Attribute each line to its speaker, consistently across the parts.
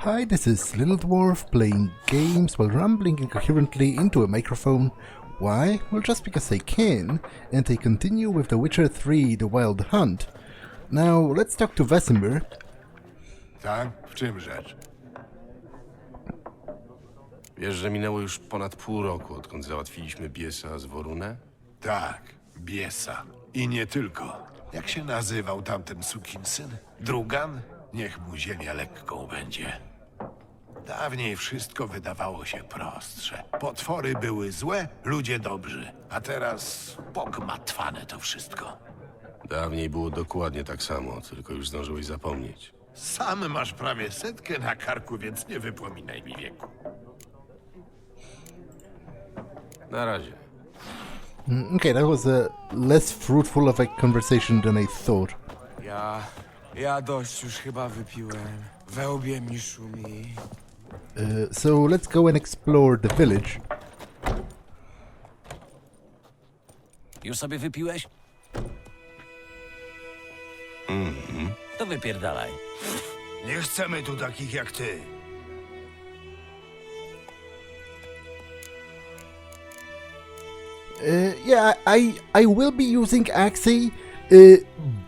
Speaker 1: Hi, this is Little Dwarf playing games while rambling incoherently into a microphone. Why? Well, just because I can, and I continue with The Witcher 3 The Wild Hunt. Now, let's talk to Wesemir.
Speaker 2: Tak? W czym rzecz?
Speaker 3: Wiesz, że minęło już ponad pół roku, odkąd załatwiliśmy Biesa z Worunę?
Speaker 2: Tak, Biesa. I nie tylko. Jak się nazywał tamten sukinsyn? Drugan? Niech mu ziemia lekką będzie. Dawniej wszystko wydawało się prostsze. Potwory były złe, ludzie dobrzy. A teraz pogmatwane to wszystko.
Speaker 3: Dawniej było dokładnie tak samo, tylko już zdążyłeś zapomnieć.
Speaker 2: Sam masz prawie 100 na karku, więc nie wypominaj mi wieku.
Speaker 3: Na razie.
Speaker 1: Okay, that was a less fruitful of a conversation than I thought.
Speaker 4: Ja dość już chyba wypiłem. We łbie mi szumi.
Speaker 1: So let's go and explore the village.
Speaker 5: Już sobie wypiłeś? To wypierdalaj.
Speaker 4: Nie chcemy tu takich jak ty.
Speaker 1: Yeah, I will be using Axie,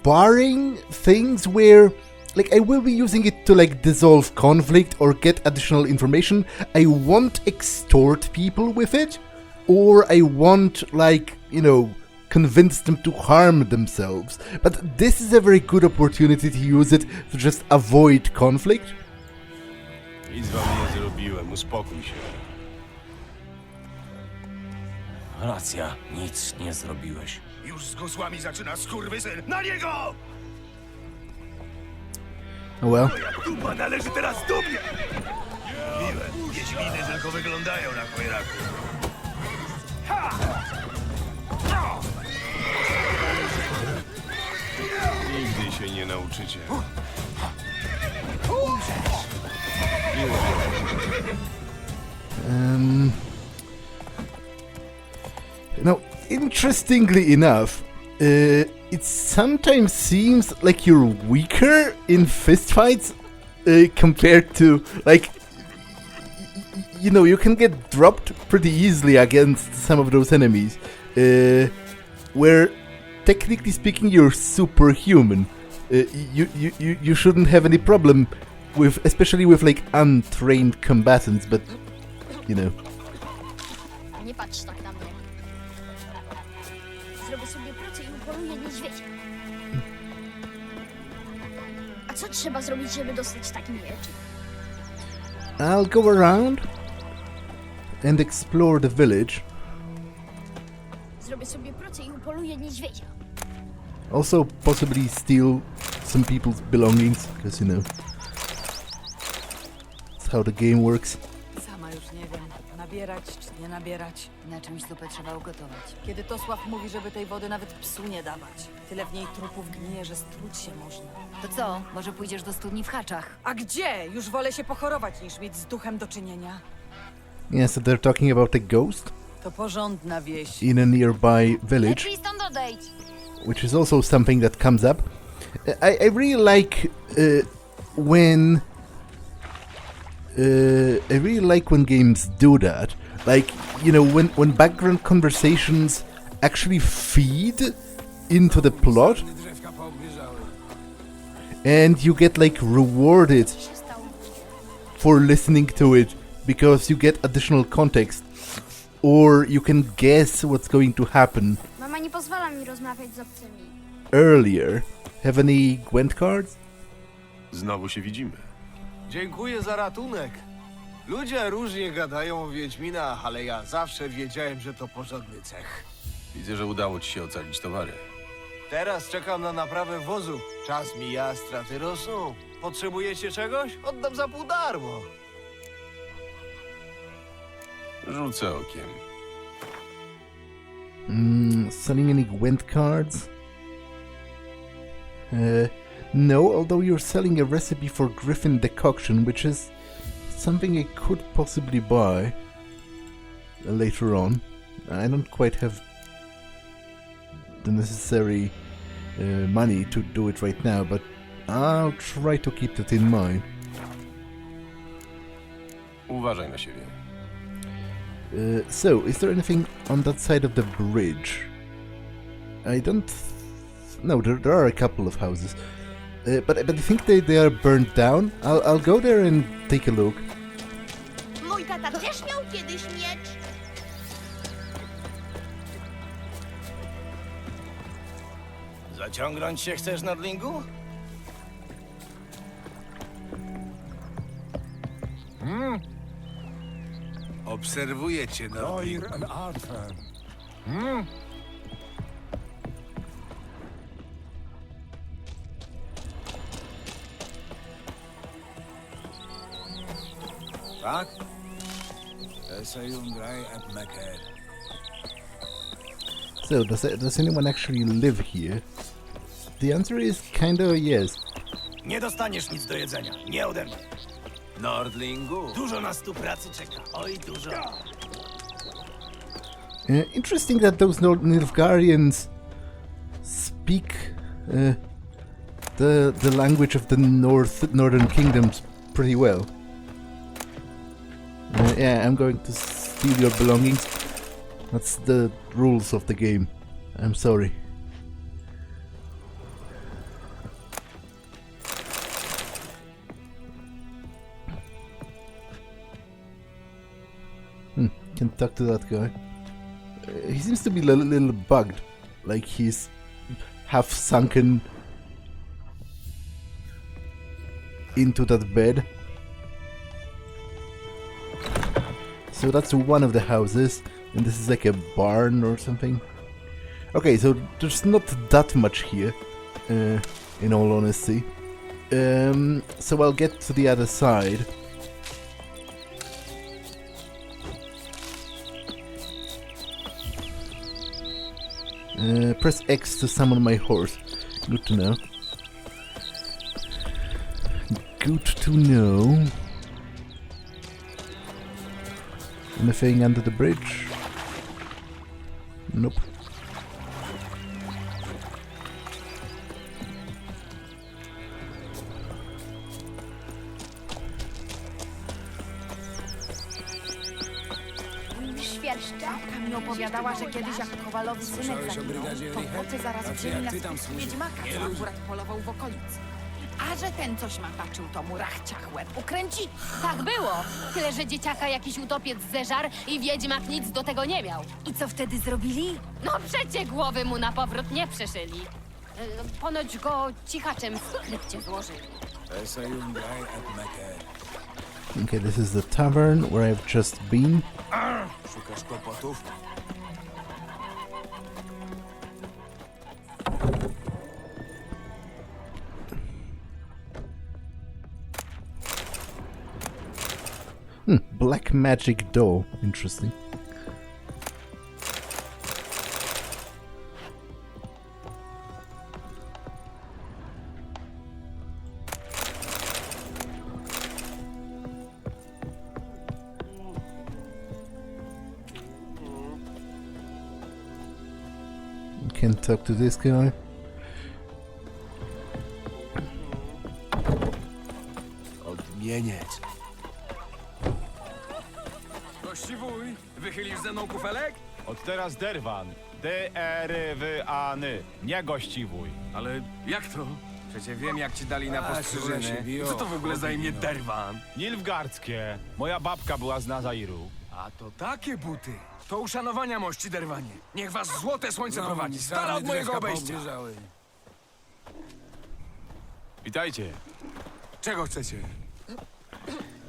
Speaker 1: barring things where, like, I will be using it to, like, dissolve conflict or get additional information. I won't extort people with it, or I won't, like, you know, convince them to harm themselves. But this is a very good opportunity to use it to just avoid conflict.
Speaker 3: Nic wam nie zrobiłem, uspokój się.
Speaker 5: Racja, nic nie zrobiłeś.
Speaker 4: Już z gosłami zaczyna skurwysyn. Na niego!
Speaker 1: Oh well.
Speaker 4: Dupa należy teraz do mnie! Miłe, wiedźminy tylko wyglądają na chojraku.
Speaker 3: Nigdy się nie nauczycie.
Speaker 1: Now, interestingly enough, it sometimes seems like you're weaker in fistfights compared to, like, you know, you can get dropped pretty easily against some of those enemies, where, technically speaking, you're superhuman. You shouldn't have any problem with, especially with, like, untrained combatants, but, you know.
Speaker 6: Nie patrz tak na mnie. Zrobię sobie pracę i upoluję niedźwiedzia. A co trzeba zrobić, żeby dostać taki miecz?
Speaker 1: I'll go around and explore the village.
Speaker 6: Zrobię sobie pracę i upoluję niedźwiedzia.
Speaker 1: Also, possibly steal some people's belongings, because, you know, that's how the game works.
Speaker 7: Sama już nie wiem, nabierać czy nie nabierać.
Speaker 8: Na czymś zupę trzeba ugotować.
Speaker 7: Kiedy Tosław mówi, żeby tej wody nawet psu nie dawać. Tyle w niej trupów gnije, że struć się można.
Speaker 8: To co? Może pójdziesz do studni w Haczach?
Speaker 7: A gdzie? Już wolę się pochorować, niż mieć z duchem do czynienia.
Speaker 1: Yeah, so they're talking about a ghost
Speaker 7: To porządna wieś.
Speaker 1: in a nearby village,
Speaker 6: Lepiej stąd odejdź.
Speaker 1: which is also something that comes up. I really like when I really like when games do that. Like, you know, when background conversations actually feed into the plot, and you get, like, rewarded for listening to it because you get additional context, or you can guess what's going to happen
Speaker 6: Mama nie pozwala mi rozmawiać z obcymi.
Speaker 1: earlier. Have any Gwent cards?
Speaker 3: Znowu się widzimy.
Speaker 4: Dziękuję za ratunek. Ludzie różnie gadają o wiedźminach, ale ja zawsze wiedziałem, że to porządny cech.
Speaker 3: Widzę, że udało ci się ocalić towary.
Speaker 4: Teraz czekam na naprawę wozu. Czas mija, straty rosną. Potrzebujecie czegoś? Oddam za pół darmo.
Speaker 3: Rzucę okiem.
Speaker 1: Selling any Gwent cards? No, although you're selling a recipe for Griffin decoction, which is something I could possibly buy later on. I don't quite have the necessary money to do it right now, but I'll try to keep that in mind.
Speaker 3: Uważaj na siebie.
Speaker 1: So, is there anything on that side of the bridge? I don't... No, there are a couple of houses. But I think they are burned down. I'll go there and take a look.
Speaker 6: Mój tata też miał kiedyś miecz.
Speaker 4: Zaciągnąć się chcesz, Nordlingu?
Speaker 2: Obserwuję cię, Nordling.
Speaker 4: Tak?
Speaker 1: So, does anyone actually live here? The answer is kinda yes.
Speaker 4: Nie dostaniesz nic do jedzenia. Nie ode mnie. Nordlingu. Dużo nas tu pracy czeka. Oj, dużo.
Speaker 1: Interesting that those Nilfgaardians speak the language of the northern kingdoms pretty well. Yeah, I'm going to steal your belongings. That's the rules of the game. I'm sorry. Can talk to that guy. He seems to be a little bugged, like he's half sunken into that bed. So that's one of the houses, and this is like a barn or something. Okay, so there's not that much here, in all honesty. So I'll get to the other side. Press X to summon my horse. Good to know. Good to know. Anything under the bridge? Nope.
Speaker 7: Babka mi opowiadała, że kiedyś jak Kowalowi synek zaginął, to chłopcy zaraz wzięli na spis wiedźmaka, co akurat polował w okolicy. A że ten coś mapaczył, to mu rachciach łeb ukręci.
Speaker 9: Tak było, tyle że dzieciaka jakiś utopiec zeżar i wiedźmak nic do tego nie miał.
Speaker 8: I co wtedy zrobili?
Speaker 9: No przecie głowy mu na powrót nie przeszyli. Ponoć go cichaczem w krypcie złożyli.
Speaker 1: Okay, this is the tavern where I've just been.
Speaker 4: Szukasz kłopotów?
Speaker 1: Black magic door. Interesting. Can't talk to this guy.
Speaker 4: Odmieniec.
Speaker 10: Gościwuj, wychylisz ze mną kufelek?
Speaker 11: Od teraz derwan. D-E-R-W-A-N-y. Nie gościwuj.
Speaker 10: Ale jak to? Przecie wiem, jak ci dali na postrzyżenie. Co to w ogóle za imię derwan?
Speaker 11: Nilfgaardzkie. Moja babka była z Nazairu.
Speaker 10: A to takie buty. To uszanowania mości derwanie. Niech was złote słońce prowadzi. Stara od mojego obejścia.
Speaker 11: Witajcie.
Speaker 10: Czego chcecie?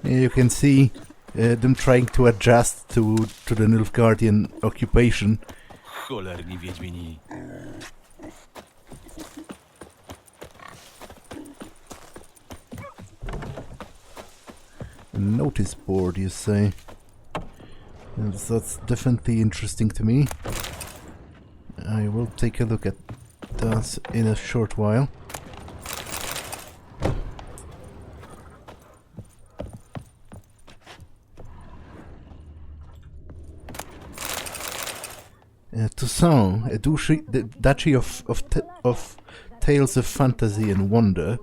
Speaker 1: Yeah, you can see them trying to adjust to the Nilfgaardian occupation.
Speaker 5: Cholerni wiedźmini.
Speaker 1: A notice board, you say? That's definitely interesting to me. I will take a look at that in a short while. Toussaint, a duchy of tales of fantasy and wonder,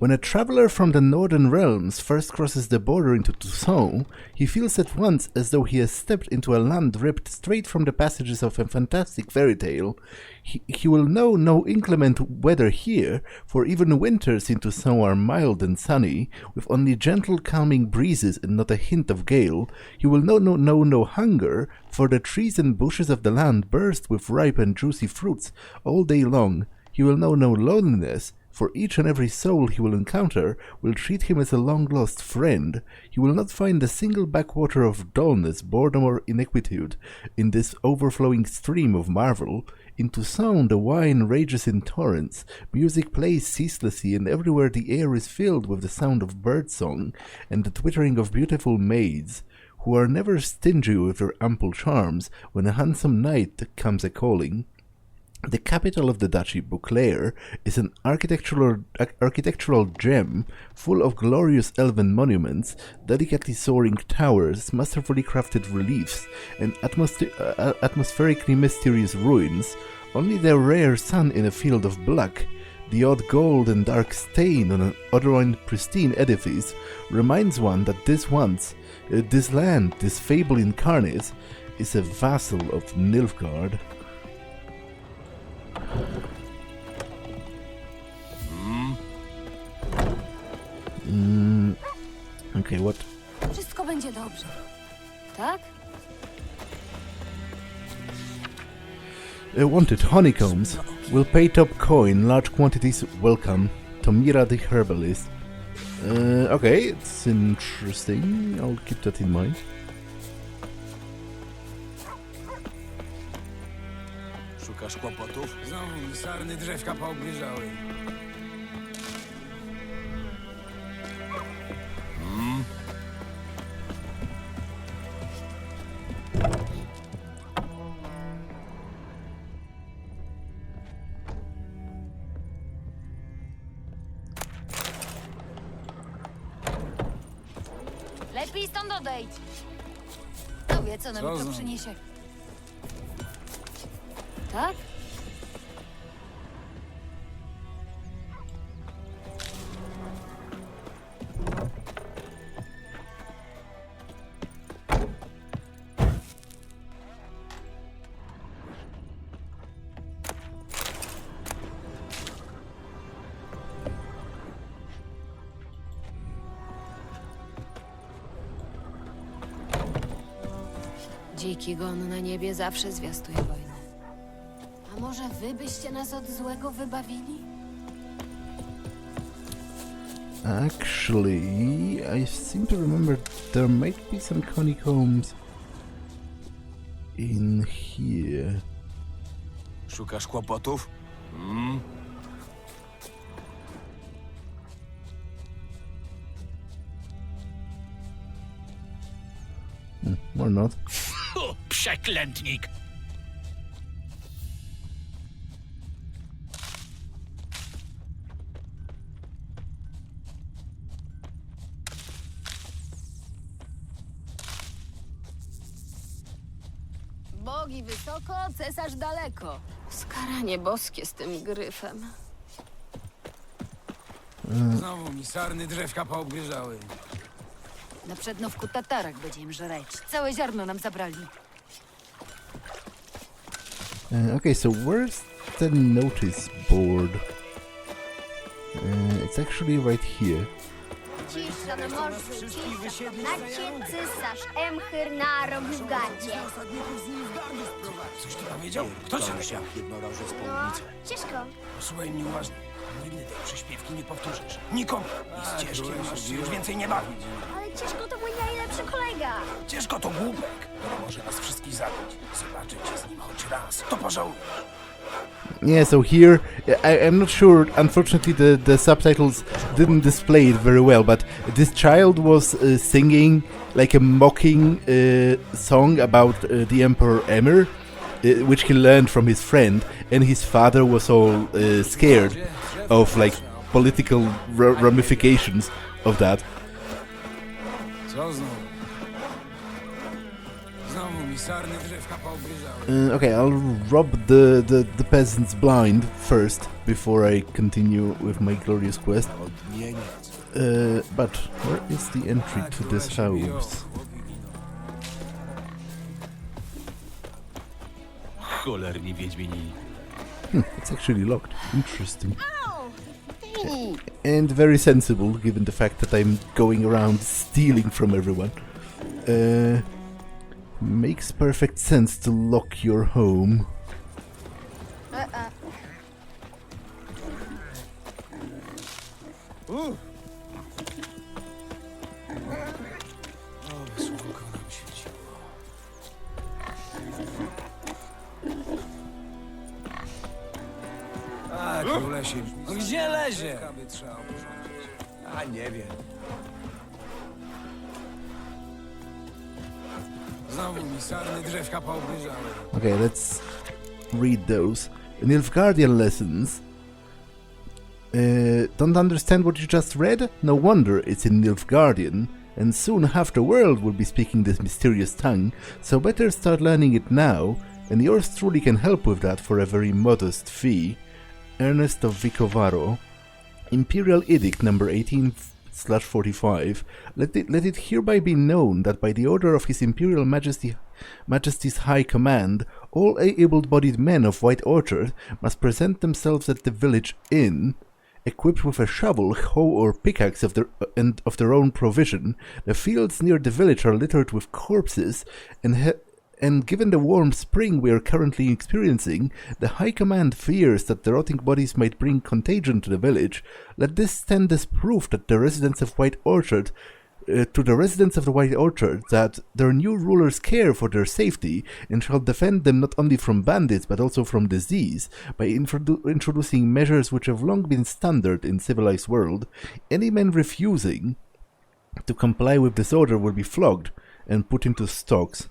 Speaker 1: When a traveler from the northern realms first crosses the border into Toussaint, he feels at once as though he has stepped into a land ripped straight from the passages of a fantastic fairy tale. He will know no inclement weather here, for even winters in Toussaint are mild and sunny, with only gentle calming breezes and not a hint of gale. He will know no hunger, for the trees and bushes of the land burst with ripe and juicy fruits all day long. He will know no loneliness, for each and every soul he will encounter will treat him as a long-lost friend. He will not find a single backwater of dullness, boredom, or ineptitude in this overflowing stream of marvel. In Toussaint the wine rages in torrents, music plays ceaselessly, and everywhere the air is filled with the sound of birdsong and the twittering of beautiful maids, who are never stingy with their ample charms when a handsome knight comes a-calling. The capital of the duchy, Beauclair, is an architectural gem full of glorious elven monuments, delicately soaring towers, masterfully crafted reliefs, and atmospherically mysterious ruins. Only the rare sun in a field of black, the odd gold and dark stain on an otherwise pristine edifice, reminds one that this land, this fable incarnate, is a vassal of Nilfgaard. Okay, what?
Speaker 8: Wszystko będzie dobrze. Tak?
Speaker 1: Wanted honeycombs. Will pay top coin, large quantities welcome. Tomira the herbalist. Okay, it's interesting. I'll keep that in mind.
Speaker 10: Szukasz kłopotów? Znowu sarny drzewka poobgryzały.
Speaker 8: Lepiej stąd odejdź. Kto wie, co nam to przyniesie. Tak? Dziki gon na niebie zawsze zwiastuje wojnę. A może wy byście nas od złego wybawili?
Speaker 1: Actually, I seem to remember there might be some honeycombs in here.
Speaker 10: Szukasz kłopotów?
Speaker 1: Or not.
Speaker 5: Przeklętnik!
Speaker 8: Bogi wysoko, cesarz daleko. Skaranie boskie z tym gryfem.
Speaker 10: Znowu mi sarny drzewka poobgryzały.
Speaker 8: Na przednówku tatarach będzie im żreć. Całe ziarno nam zabrali.
Speaker 1: Okay, so where's the notice board? It's actually right here.
Speaker 6: Cisza na morzu, cisza w komnacie, cysarz Emchyr na Rogwgadzie.
Speaker 10: Coś ty powiedział? Kto cię musiał?
Speaker 6: No, ciężko.
Speaker 10: Posłuchaj mnie uważnie. Nigdy tej przyśpiewki nie powtórzysz. Nikomu. I z Cieszkiem masz się już więcej nie bawić.
Speaker 6: Ale Cieszko to mój najlepszy kolega.
Speaker 10: Cieszko to głupek, który może nas wszystkich zabić. Zobaczycie z nim choć raz. To pożałujesz.
Speaker 1: Yeah, so here, I'm not sure, unfortunately the subtitles didn't display it very well, but this child was singing like a mocking song about the Emperor Emir, which he learned from his friend, and his father was all scared of like political ramifications of that.
Speaker 10: Co znowu?
Speaker 1: Okay, I'll rob the peasants blind first before I continue with my glorious quest. But where is the entry to this house?
Speaker 11: Cholerni wiedźmini.
Speaker 1: It's actually locked. Interesting. And very sensible, given the fact that I'm going around stealing from everyone. Makes perfect sense to lock your home.
Speaker 10: Królesi. Gdzie lezie? A nie wiem. Znowu mi sarny drzewka poobryżały.
Speaker 1: Okay, let's read those. Nilfgaardian lessons. Don't understand what you just read? No wonder it's in Nilfgaardian. And soon half the world will be speaking this mysterious tongue, so better start learning it now, and yours truly can help with that for a very modest fee. Ernest of Vicovaro, Imperial Edict number 18/45. Let it hereby be known that by the order of His Imperial Majesty's High Command, all able-bodied men of White Orchard must present themselves at the village inn, equipped with a shovel, hoe, or pickaxe of their own provision. The fields near the village are littered with corpses, and given the warm spring we are currently experiencing, the High Command fears that the rotting bodies might bring contagion to the village. Let this stand as proof that the residents of White Orchard, that their new rulers care for their safety and shall defend them not only from bandits but also from disease by introducing measures which have long been standard in civilized world. Any man refusing to comply with this order will be flogged and put into stocks.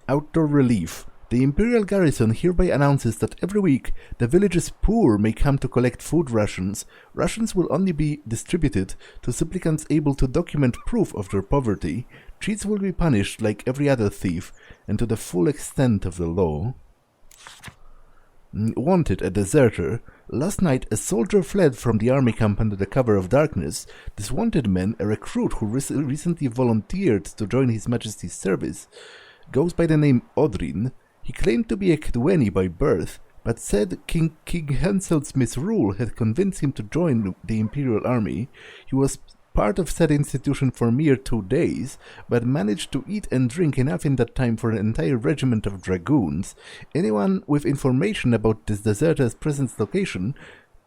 Speaker 1: Outdoor relief. The Imperial Garrison hereby announces that every week the village's poor may come to collect food rations. Rations will only be distributed to supplicants able to document proof of their poverty. Cheats will be punished like every other thief, and to the full extent of the law. Wanted, a deserter. Last night a soldier fled from the army camp under the cover of darkness. This wanted man, a recruit who recently volunteered to join His Majesty's service, goes by the name Odrin. He claimed to be a Kedweni by birth, but said King Hensel's misrule had convinced him to join the Imperial Army. He was part of said institution for mere 2 days, but managed to eat and drink enough in that time for an entire regiment of dragoons. Anyone with information about this deserter's present location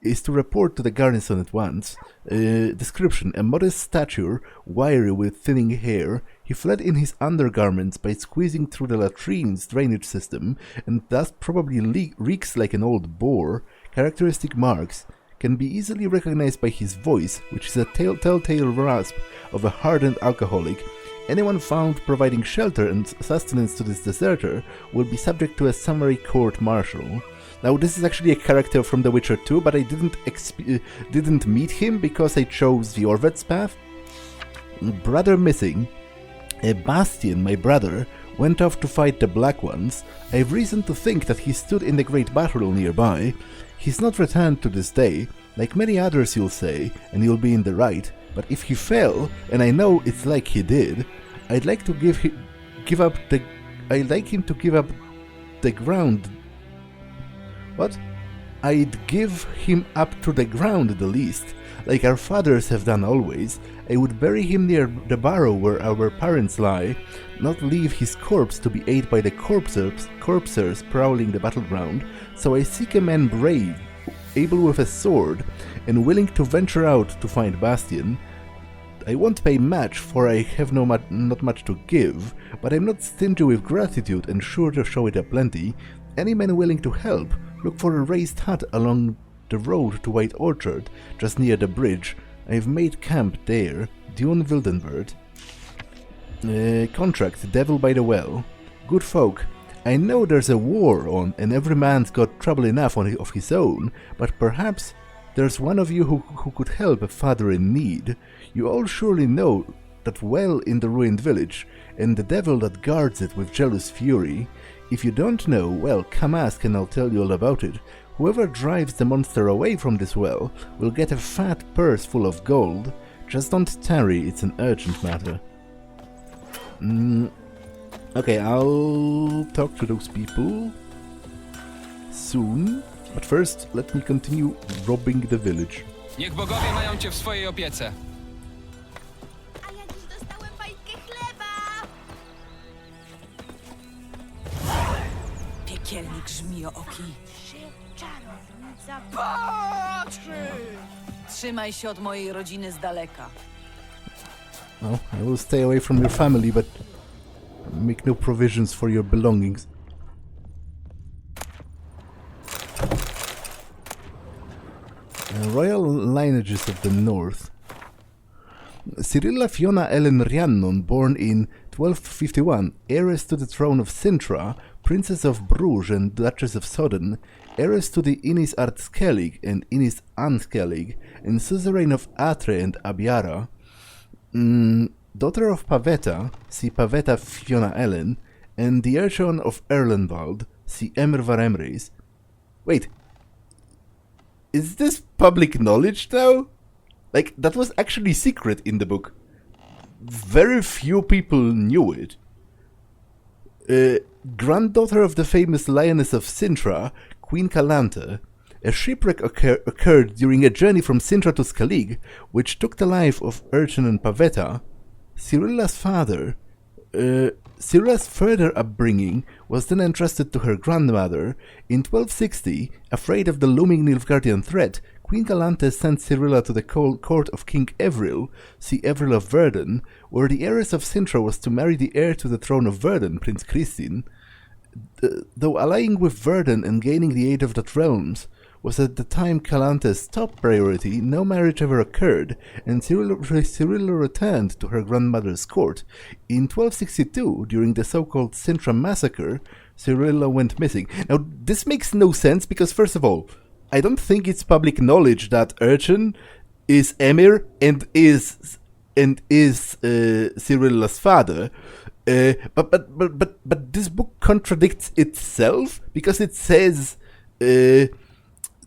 Speaker 1: is to report to the garrison at once. Description: a modest stature, wiry with thinning hair. He fled in his undergarments by squeezing through the latrine's drainage system, and thus probably reeks like an old boar. Characteristic marks: can be easily recognized by his voice, which is a telltale rasp of a hardened alcoholic. Anyone found providing shelter and sustenance to this deserter will be subject to a summary court-martial. Now, this is actually a character from The Witcher 2, but I didn't meet him because I chose the Orvet's path. Brother missing. Bastian, my brother, went off to fight the Black Ones. I have reason to think that he stood in the great battle nearby. He's not returned to this day. Like many others, you'll say, and you'll be in the right. But if he fell, and I know it's like he did, I'd like to give up the ground. What? I'd give him up to the ground at the least, like our fathers have done always. I would bury him near the barrow where our parents lie, not leave his corpse to be ate by the corpsers prowling the battleground. So I seek a man brave, able with a sword, and willing to venture out to find Bastian. I won't pay much, for I have not much to give, but I'm not stingy with gratitude and sure to show it aplenty. Any man willing to help, look for a raised hut along the road to White Orchard, just near the bridge. I've made camp there. Dune Wildenbird. Contract: Devil by the Well. Good folk, I know there's a war on, and every man's got trouble enough of his own, but perhaps there's one of you who could help a father in need. You all surely know that well in the ruined village, and the devil that guards it with jealous fury. If you don't know, well, come ask and I'll tell you all about it. Whoever drives the monster away from this well will get a fat purse full of gold. Just don't tarry, it's an urgent matter. Okay, I'll talk to those people soon, but first let me continue robbing the village.
Speaker 10: Niech bogowie mają cię w swojej opiece.
Speaker 7: A ja dziś dostałem fajkę chleba! Piekielnik żmijooki. Czarownica patrzy! Trzymaj się od mojej rodziny z daleka.
Speaker 1: Well, I will stay away from your family, but make no provisions for your belongings. Royal lineages of the north. Cyrilla Fiona Ellen Rhiannon, born in 1251, heiress to the throne of Sintra, Princess of Bruges and Duchess of Sodden, heiress to the Inis Art Skellig and Inis An Skellig, and suzerain of Atre and Abiara. Daughter of Pavetta, see Pavetta Fiona Ellen, and the Archon of Erlenwald, see Emir Varemres. Wait, is this public knowledge now? Like, that was actually secret in the book. Very few people knew it. Granddaughter of the famous Lioness of Sintra, Queen Calanthe. A shipwreck occurred during a journey from Sintra to Skellig, which took the life of Urchin and Pavetta. Cyrilla's father. Cyrilla's further upbringing was then entrusted to her grandmother. In 1260, afraid of the looming Nilfgaardian threat, Queen Calanthe sent Cyrilla to the court of King Evril, see Evril of Verden, where the heiress of Sintra was to marry the heir to the throne of Verden, Prince Christin. Though allying with Verden and gaining the aid of that realms was at the time Calanthe's top priority, no marriage ever occurred, and Cyrilla returned to her grandmother's court. In 1262, during the so-called Sintra massacre, Cyrilla went missing. Now, this makes no sense because, first of all, I don't think it's public knowledge that Urchin is Emir and is Cyrilla's father. But this book contradicts itself because it says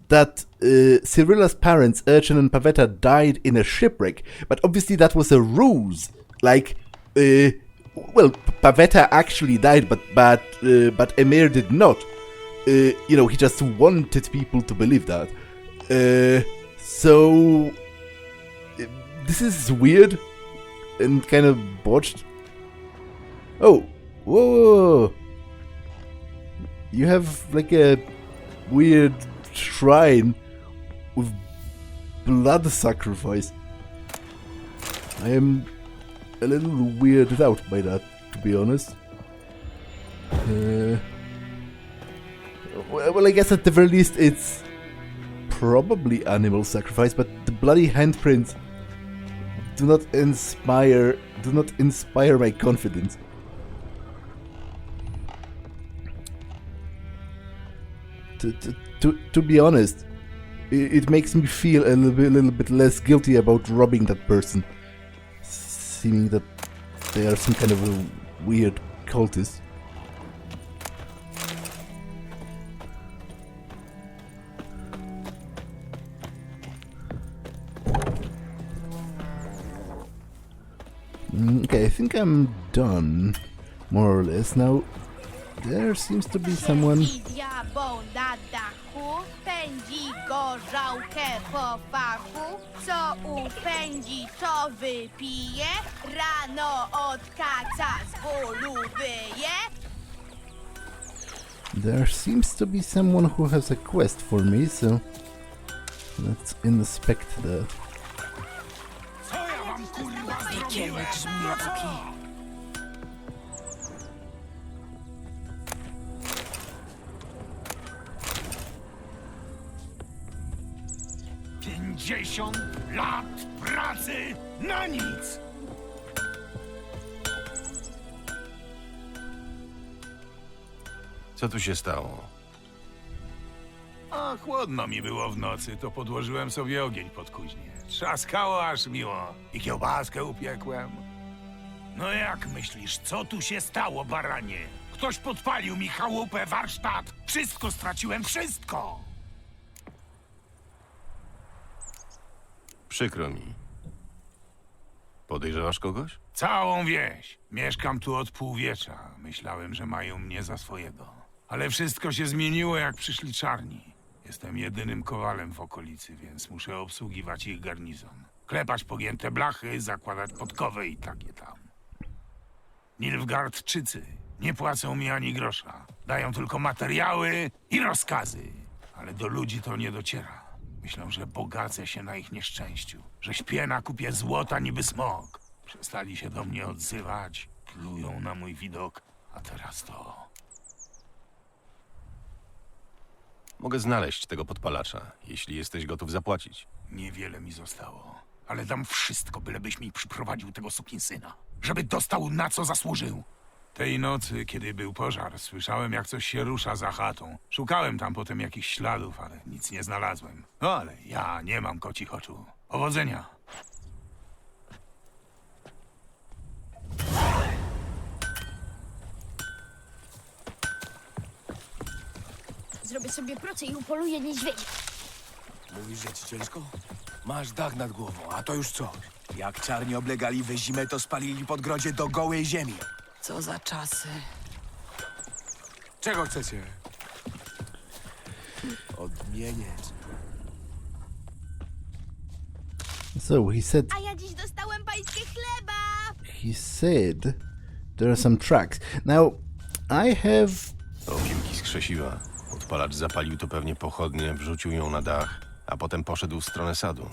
Speaker 1: that Cyrilla's parents, Urchin and Pavetta, died in a shipwreck. But obviously that was a ruse. Like, well, Pavetta actually died, but Emir did not. He just wanted people to believe that. So this is weird and kind of botched. Oh, whoa! You have like a weird shrine with blood sacrifice. I am a little weirded out by that, to be honest. Well, I guess at the very least it's probably animal sacrifice, but the bloody handprints do not inspire my confidence. To be honest, it makes me feel a little bit less guilty about robbing that person, seeming that they are some kind of a weird cultist. Okay, I think I'm done, more or less. Now, there seems to be someone...
Speaker 6: Diabeł na dachu, pędzi gorzałkę po fachu, co upędzi, to wypije, rano od kaca z bólu wyje.
Speaker 1: There seems to be someone who has a quest for me, so let's inspect that.
Speaker 7: Piekielnik żmijooki.
Speaker 2: Pięćdziesiąt lat pracy na nic!
Speaker 3: Co tu się stało?
Speaker 2: A chłodno mi było w nocy, to podłożyłem sobie ogień pod kuźnię. Trzaskało aż miło i kiełbaskę upiekłem.
Speaker 5: No jak myślisz, co tu się stało, baranie? Ktoś podpalił mi chałupę, warsztat. Wszystko straciłem, wszystko!
Speaker 3: Przykro mi. Podejrzewasz kogoś?
Speaker 5: Całą wieś. Mieszkam tu od półwiecza. Myślałem, że mają mnie za swojego. Ale wszystko się zmieniło, jak przyszli czarni. Jestem jedynym kowalem w okolicy, więc muszę obsługiwać ich garnizon. Klepać pogięte blachy, zakładać podkowy i takie tam. Nilfgaardczycy nie płacą mi ani grosza. Dają tylko materiały i rozkazy. Ale do ludzi to nie dociera. Myślą, że bogacę się na ich nieszczęściu. Że śpię na kupie złota niby smok. Przestali się do mnie odzywać. Plują na mój widok. A teraz to...
Speaker 3: Mogę znaleźć tego podpalacza, jeśli jesteś gotów zapłacić.
Speaker 5: Niewiele mi zostało. Ale dam wszystko, bylebyś mi przyprowadził tego sukinsyna. Żeby dostał, na co zasłużył. Tej nocy, kiedy był pożar, słyszałem, jak coś się rusza za chatą. Szukałem tam potem jakichś śladów, ale nic nie znalazłem. No ale ja nie mam kocich oczu. Powodzenia.
Speaker 6: Zrobię sobie pracę i upoluję niedźwiedzia.
Speaker 10: Mówisz, że ci ciężko? Masz dach nad głową, a to już coś. Jak czarni oblegali we zimę, to spalili podgrodzie do gołej ziemi.
Speaker 7: Co za czasy.
Speaker 10: Czego chcecie? Odmieniec.
Speaker 1: So he said.
Speaker 6: A ja dziś dostałem pańskie chleba!
Speaker 1: He said there are some tracks. Now I have.
Speaker 3: Opiłki z krzesiwa. Podpalacz zapalił to pewnie pochodnie, wrzucił ją na dach, a potem poszedł w stronę sadu.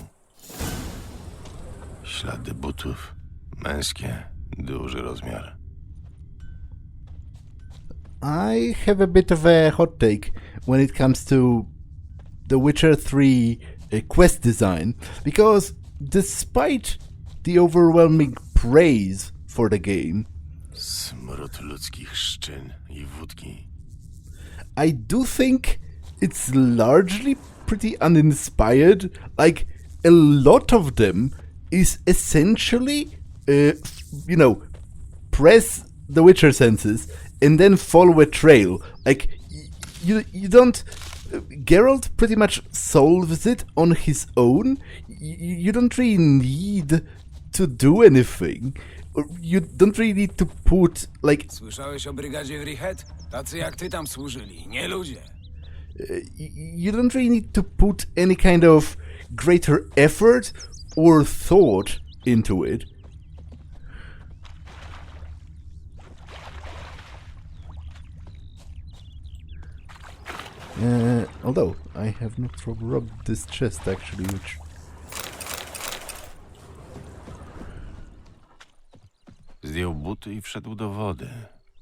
Speaker 3: Ślady butów. Męskie. Duży rozmiar.
Speaker 1: I have a bit of a hot take when it comes to The Witcher 3 quest design, because despite the overwhelming praise for the game,
Speaker 3: Smród ludzkich szczyn i wódki.
Speaker 1: I do think it's largely pretty uninspired. Like, a lot of them is essentially, press the Witcher senses and then follow a trail. Like, you don't... Geralt pretty much solves it on his own. You don't really need to do anything. You don't really need to put, like...
Speaker 10: Słyszałeś o brygadzie w Rihet? Tacy jak ty tam służyli, nie ludzie.
Speaker 1: You don't really need to put any kind of greater effort or thought into it. Although I have not robbed this chest actually, which...
Speaker 3: Zdjął buty i wszedł do wody.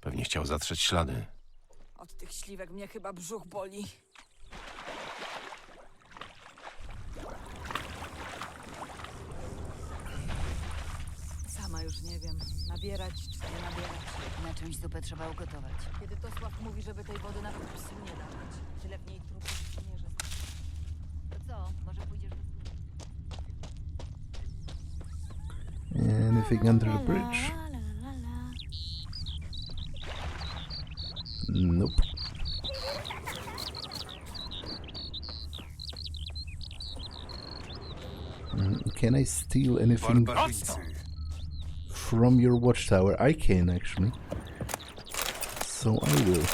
Speaker 3: Pewnie chciał zatrzeć ślady.
Speaker 7: Od tych śliwek mnie chyba brzuch boli. Sama już nie wiem, nabierać czy nie nabierać.
Speaker 8: Na czymś zupę trzeba ugotować.
Speaker 7: Kiedy Tosław mówi, żeby tej wody nawet psu nie dawać. Tyle w niej trupów nie, że...
Speaker 8: To co? Może pójdziesz do...
Speaker 1: Anything under the bridge? Nope. Can I steal anything from your watchtower? I can actually. So I will.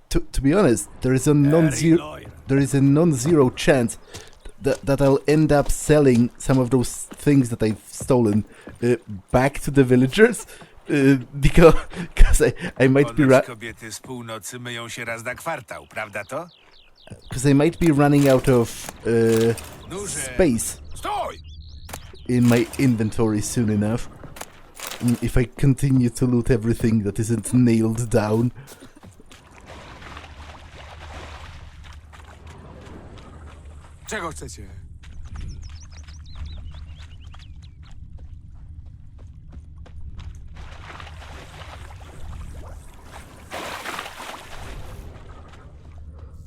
Speaker 1: To be honest, there is a non-zero chance that I'll end up selling some of those things that I've stolen back to the villagers. Because I might be
Speaker 2: kobiety z północy myją się raz na kwartał, prawda to?
Speaker 1: Because I might be running out of space in my inventory soon enough if I continue to loot everything that isn't nailed down.
Speaker 10: Czego chcecie?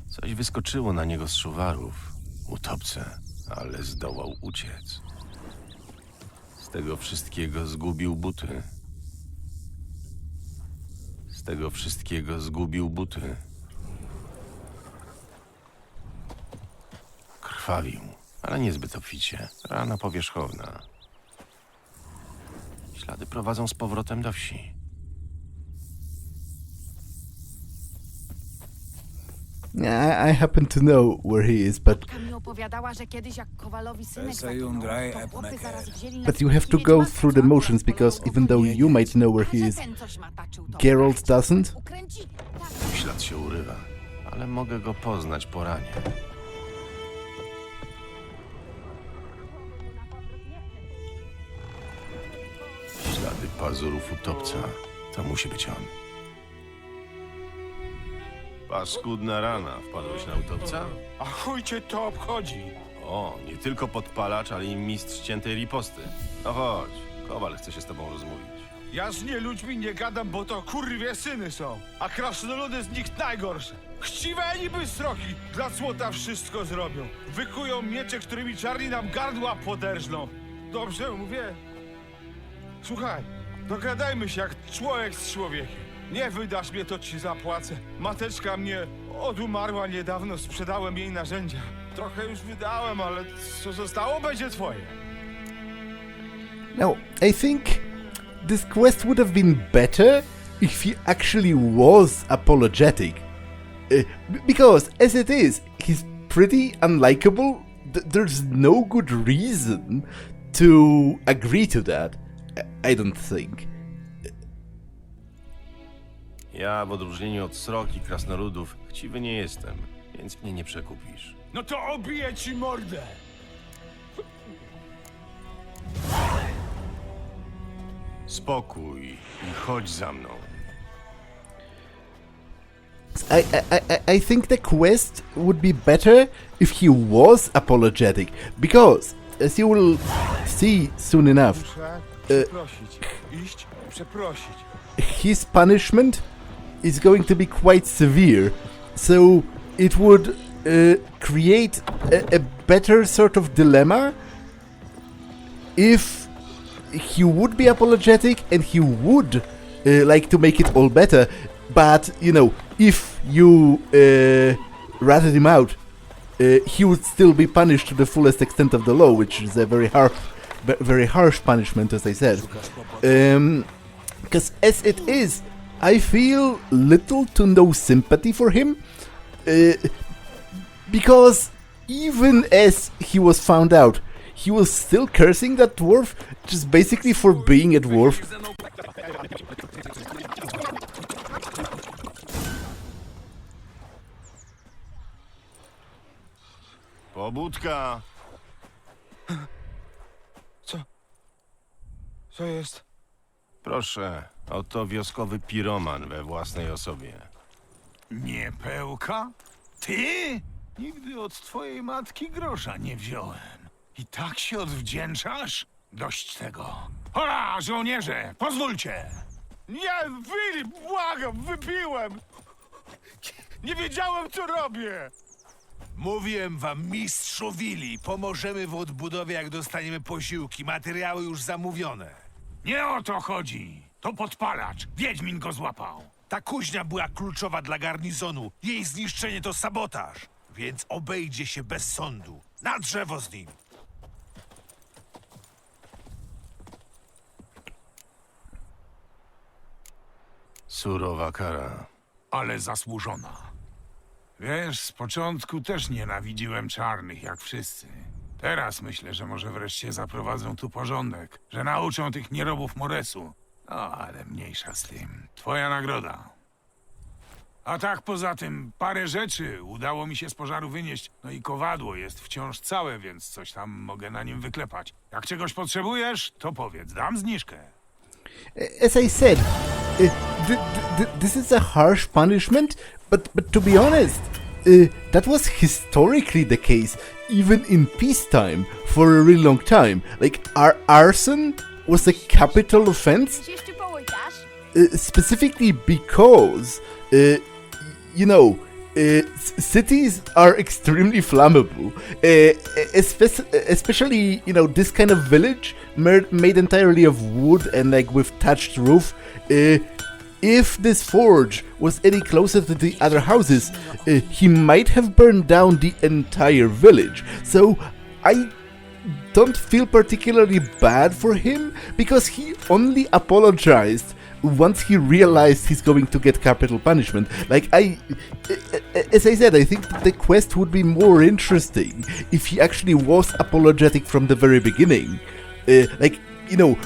Speaker 3: Coś wyskoczyło na niego z szuwarów. Utopce, ale zdołał uciec. tego wszystkiego zgubił buty. Z tego wszystkiego zgubił buty. Krwawił, ale niezbyt obficie. Rana powierzchowna. Ślady prowadzą z powrotem do wsi.
Speaker 1: I happen to know where he is, but
Speaker 7: Matka mi opowiadała, że kiedyś jak Kowalowi synek zaginął, to chłopy zaraz wzięli na
Speaker 1: you have to go through the motions because even though you might know where he is, Geralt doesn't.
Speaker 3: Ślad się urywa, ale mogę go poznać po ranie. Ślady pazurów utopca. To musi być on. Paskudna rana. Wpadłeś na utopca?
Speaker 5: A chuj cię to obchodzi?
Speaker 3: O, nie tylko podpalacz, ale i mistrz ciętej riposty. No chodź, Kowal chce się z tobą rozmówić.
Speaker 5: Ja z nie ludźmi nie gadam, bo to kurwie syny są. A krasnoludy z nich najgorsze. Chciwe niby sroki. Dla złota wszystko zrobią. Wykują miecze, którymi czarni nam gardła poderżną. Dobrze mówię? Słuchaj, dogadajmy się jak człowiek z człowiekiem. Nie wydasz mnie, to ci zapłacę. Mateczka mnie odumarła niedawno, sprzedałem jej narzędzia. Trochę już wydałem, ale co zostało, będzie twoje.
Speaker 1: Now, I think this quest would have been better if he actually was apologetic. Because, as it is, he's pretty unlikable. There's no good reason to agree to that. I don't think.
Speaker 3: Ja, w odróżnieniu od srok i krasnoludów, chciwy nie jestem, więc mnie nie przekupisz.
Speaker 5: No to obiję ci mordę!
Speaker 3: Spokój i chodź za mną.
Speaker 1: I think the quest would be better if he was apologetic, because, as you will see soon enough,
Speaker 5: Muszę przeprosić, iść, przeprosić.
Speaker 1: his punishment is going to be quite severe, so it would create a better sort of dilemma if he would be apologetic and he would like to make it all better, but you know, if you ratted him out, he would still be punished to the fullest extent of the law, which is a very harsh punishment, as I said. Because as it is, I feel little to no sympathy for him, because even as he was found out, he was still cursing that dwarf, just basically for being a dwarf.
Speaker 3: Pobudka!
Speaker 5: Co jest?
Speaker 3: Proszę, oto wioskowy piroman we własnej osobie.
Speaker 5: Nie pełka? Ty? Nigdy od twojej matki grosza nie wziąłem. I tak się odwdzięczasz? Dość tego. Hola, żołnierze, pozwólcie! Nie, Filip, błagam, wypiłem! Nie wiedziałem, co robię!
Speaker 10: Mówiłem wam, mistrzu Willi, pomożemy w odbudowie, jak dostaniemy posiłki. Materiały już zamówione.
Speaker 5: Nie o to chodzi. To podpalacz. Wiedźmin go złapał.
Speaker 10: Ta kuźnia była kluczowa dla garnizonu. Jej zniszczenie to sabotaż. Więc obejdzie się bez sądu. Na drzewo z nim.
Speaker 3: Surowa kara.
Speaker 5: Ale zasłużona. Wiesz, z początku też nienawidziłem czarnych, jak wszyscy. Teraz myślę, że może wreszcie zaprowadzą tu porządek, że nauczą tych nierobów Moresu. No, ale mniejsza z tym. Twoja nagroda. A tak poza tym, parę rzeczy udało mi się z pożaru wynieść. No i kowadło jest wciąż całe, więc coś tam mogę na nim wyklepać. Jak czegoś potrzebujesz, to powiedz, dam zniżkę.
Speaker 1: As I said, this is a harsh punishment, but to be honest, that was historically the case, even in peacetime, for a really long time. Like, arson was a capital offense, specifically because, you know, cities are extremely flammable, especially this kind of village made entirely of wood and like with thatched roof. If this forge was any closer to the other houses, he might have burned down the entire village. So I don't feel particularly bad for him, because he only apologized once he realized he's going to get capital punishment. Like, as I said, I think the quest would be more interesting if he actually was apologetic from the very beginning.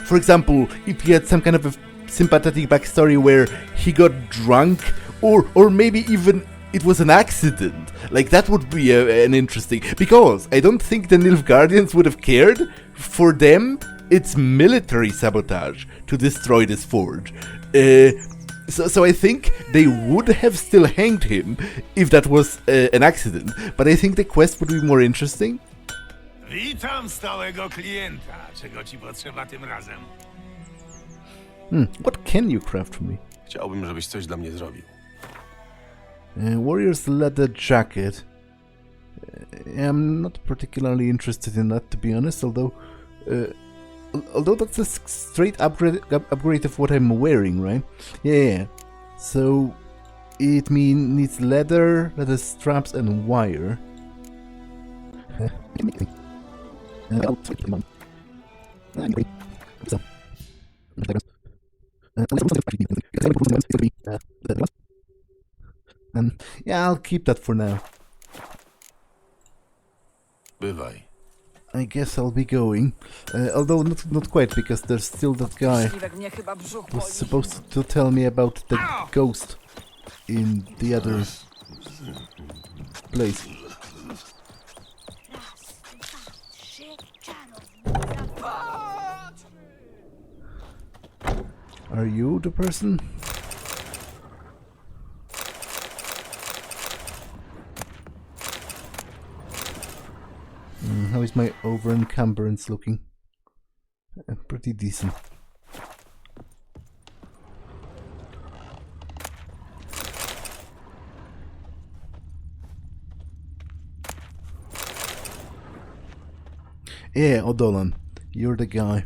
Speaker 1: For example, if he had some kind of a sympathetic backstory where he got drunk, or maybe even it was an accident. Like, that would be an interesting, because I don't think the Nilfgaardians would have cared. For them, it's military sabotage to destroy this forge. So I think they would have still hanged him if that was an accident, but I think the quest would be more interesting.
Speaker 5: Witam stałego klienta. Czego ci potrzeba tym razem?
Speaker 1: What can you craft for me?
Speaker 3: Chciałbym, żebyś coś dla mnie zrobił.
Speaker 1: Warrior's leather jacket. I'm not particularly interested in that, to be honest, although that's a straight upgrade of what I'm wearing, right? Yeah. So it needs leather straps and wire. And yeah, I'll keep that for now.
Speaker 3: Bywaj.
Speaker 1: I guess I'll be going, although not quite, because there's still that guy who was supposed to tell me about the ghost in the other place. Are you the person? How is my over encumbrance looking? Pretty decent. Yeah, Odolan, you're the guy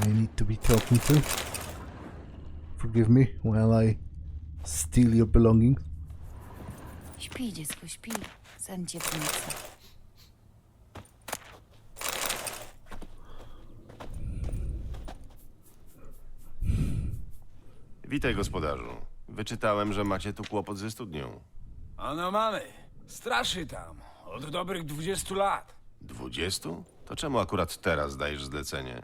Speaker 1: I need to be talking to. Forgive me while I steal your belongings.
Speaker 7: Śpi, dziecko, śpi. Sen cię wzmocni.
Speaker 3: Witaj, gospodarzu. Wyczytałem, że macie tu kłopot ze studnią.
Speaker 10: Ano mamy. Straszy tam. Od dobrych 20 lat.
Speaker 3: 20? To czemu akurat teraz dajesz zlecenie?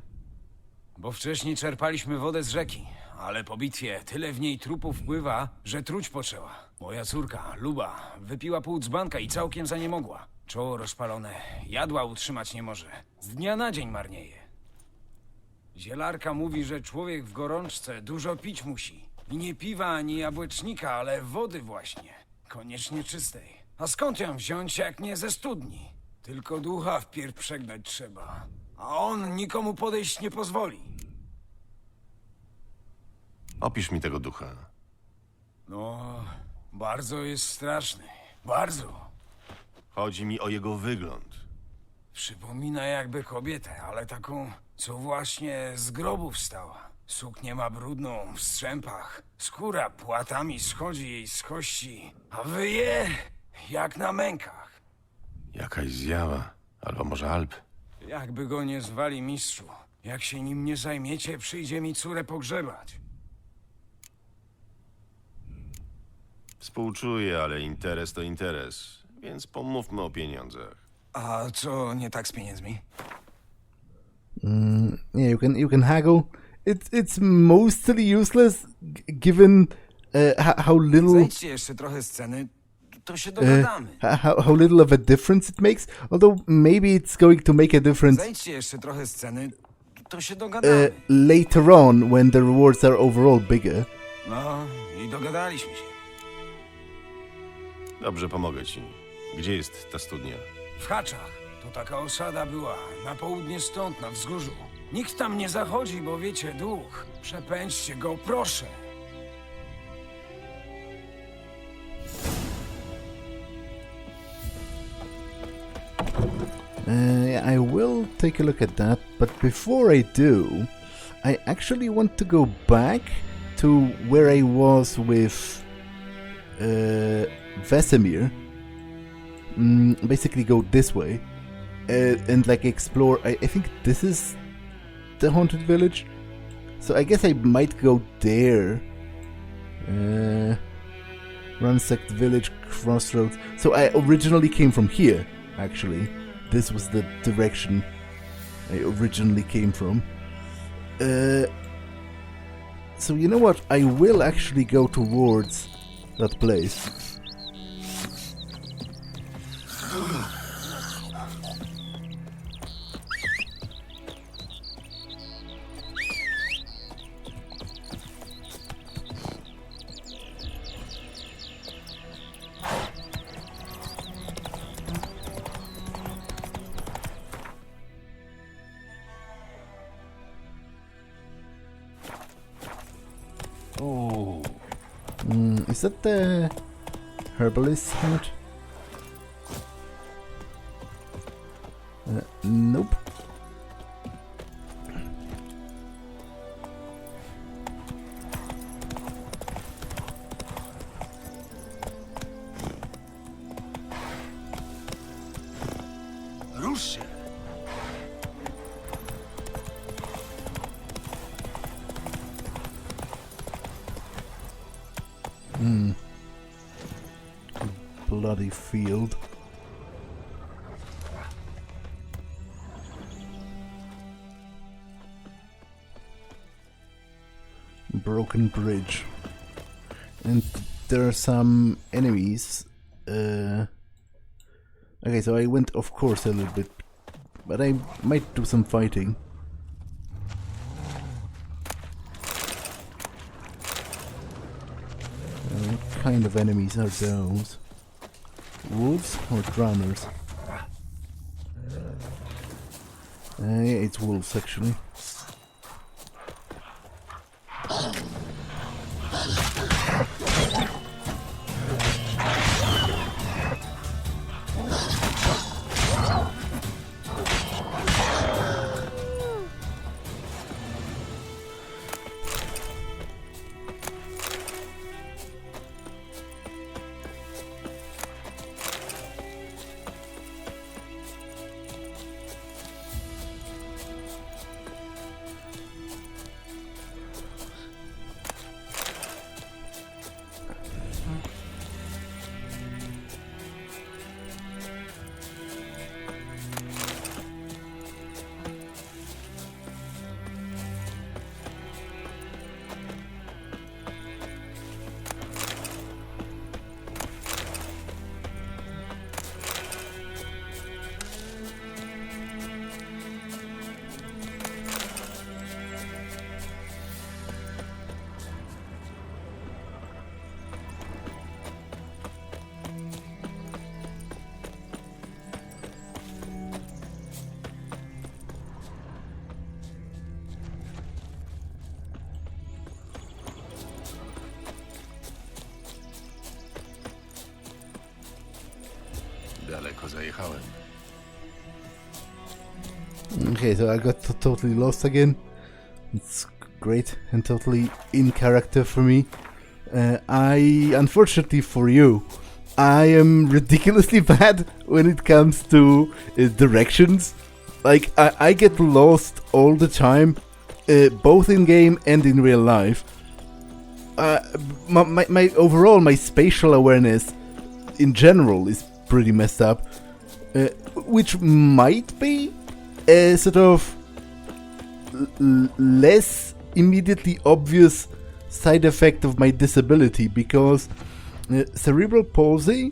Speaker 10: Bo wcześniej czerpaliśmy wodę z rzeki, ale po bitwie tyle w niej trupów wpływa, że truć poczęła. Moja córka, Luba, wypiła pół dzbanka i całkiem zaniemogła. Czoło rozpalone, jadła utrzymać nie może. Z dnia na dzień marnieje. Zielarka mówi, że człowiek w gorączce dużo pić musi. I nie piwa ani jabłecznika, ale wody właśnie. Koniecznie czystej. A skąd ją wziąć, jak nie ze studni? Tylko ducha wpierw przegnać trzeba. A on nikomu podejść nie pozwoli.
Speaker 3: Opisz mi tego ducha.
Speaker 10: No, bardzo jest straszny. Bardzo.
Speaker 3: Chodzi mi o jego wygląd.
Speaker 10: Przypomina jakby kobietę, ale taką, co właśnie z grobu wstała. Suknię ma brudną, w strzępach. Skóra płatami schodzi jej z kości, a wyje jak na mękach.
Speaker 3: Jakaś zjawa, albo może Alp.
Speaker 10: Jakby go nie zwali mistrzu. Jak się nim nie zajmiecie, przyjdzie mi córę pogrzebać.
Speaker 3: Współczuję, ale interes to interes, więc pomówmy o pieniądzach.
Speaker 10: A co nie tak z pieniędzmi?
Speaker 1: Yeah, you can haggle. It's mostly useless, given how little.
Speaker 10: Zejdźcie jeszcze trochę z ceny, to się dogadamy.
Speaker 1: How little of a difference it makes. Although maybe it's going to make a difference.
Speaker 10: Zejdźcie jeszcze trochę z ceny, to się dogadamy.
Speaker 1: Later on, when the rewards are overall bigger.
Speaker 10: No i dogadaliśmy się.
Speaker 3: Dobrze, pomogę ci. Gdzie jest ta studnia?
Speaker 10: W Haczach. To taka osada była, na południe stąd, na wzgórzu. Nikt tam nie zachodzi, bo wiecie, duch. Przepędźcie go, proszę.
Speaker 1: I will take a look at that, but before I do, I actually want to go back to where I was with Vesemir. Basically go this way and like explore. I think this is the haunted village, so I guess I might go there. Ransacked village, crossroads. So I originally came from here, actually. This was the direction I originally came from. So you know what? I will actually go towards that place. Is that the herbalist's hut? Nope.
Speaker 2: Rusz się!
Speaker 1: Bloody field. Broken bridge. And there are some enemies. Okay, so I went off course a little bit, but I might do some fighting. What kind of enemies are those? Wolves or drowners? Yeah, it's wolves actually.
Speaker 3: Daleko zajechałem.
Speaker 1: Okay, so I got totally lost again. It's great and totally in character for me. Unfortunately for you, I am ridiculously bad when it comes to directions. Like, I get lost all the time, both in game and in real life. My overall, my spatial awareness in general is pretty messed up, which might be a sort of less immediately obvious side effect of my disability, because cerebral palsy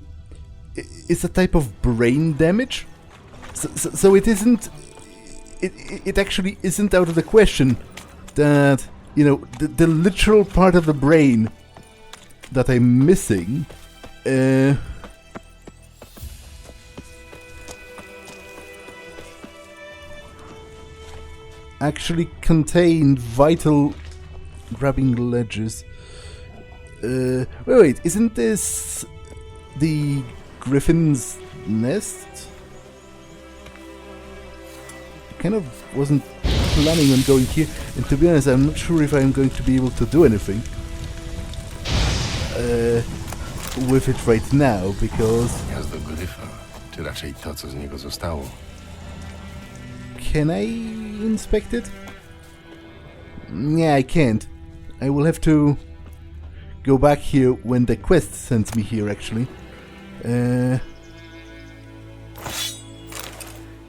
Speaker 1: is a type of brain damage, so it isn't. It actually isn't out of the question that, you know, the literal part of the brain that I'm missing actually contain vital grabbing ledges. Wait, isn't this the Griffin's nest? kind of wasn't planning on going here, and to be honest, I'm not sure if I'm going to be able to do anything with it right now, because...
Speaker 3: Gniazdo gryfa, czy raczej to, co z niego zostało.
Speaker 1: Can I inspect it? Yeah, I can't. I will have to go back here when the quest sends me here, actually.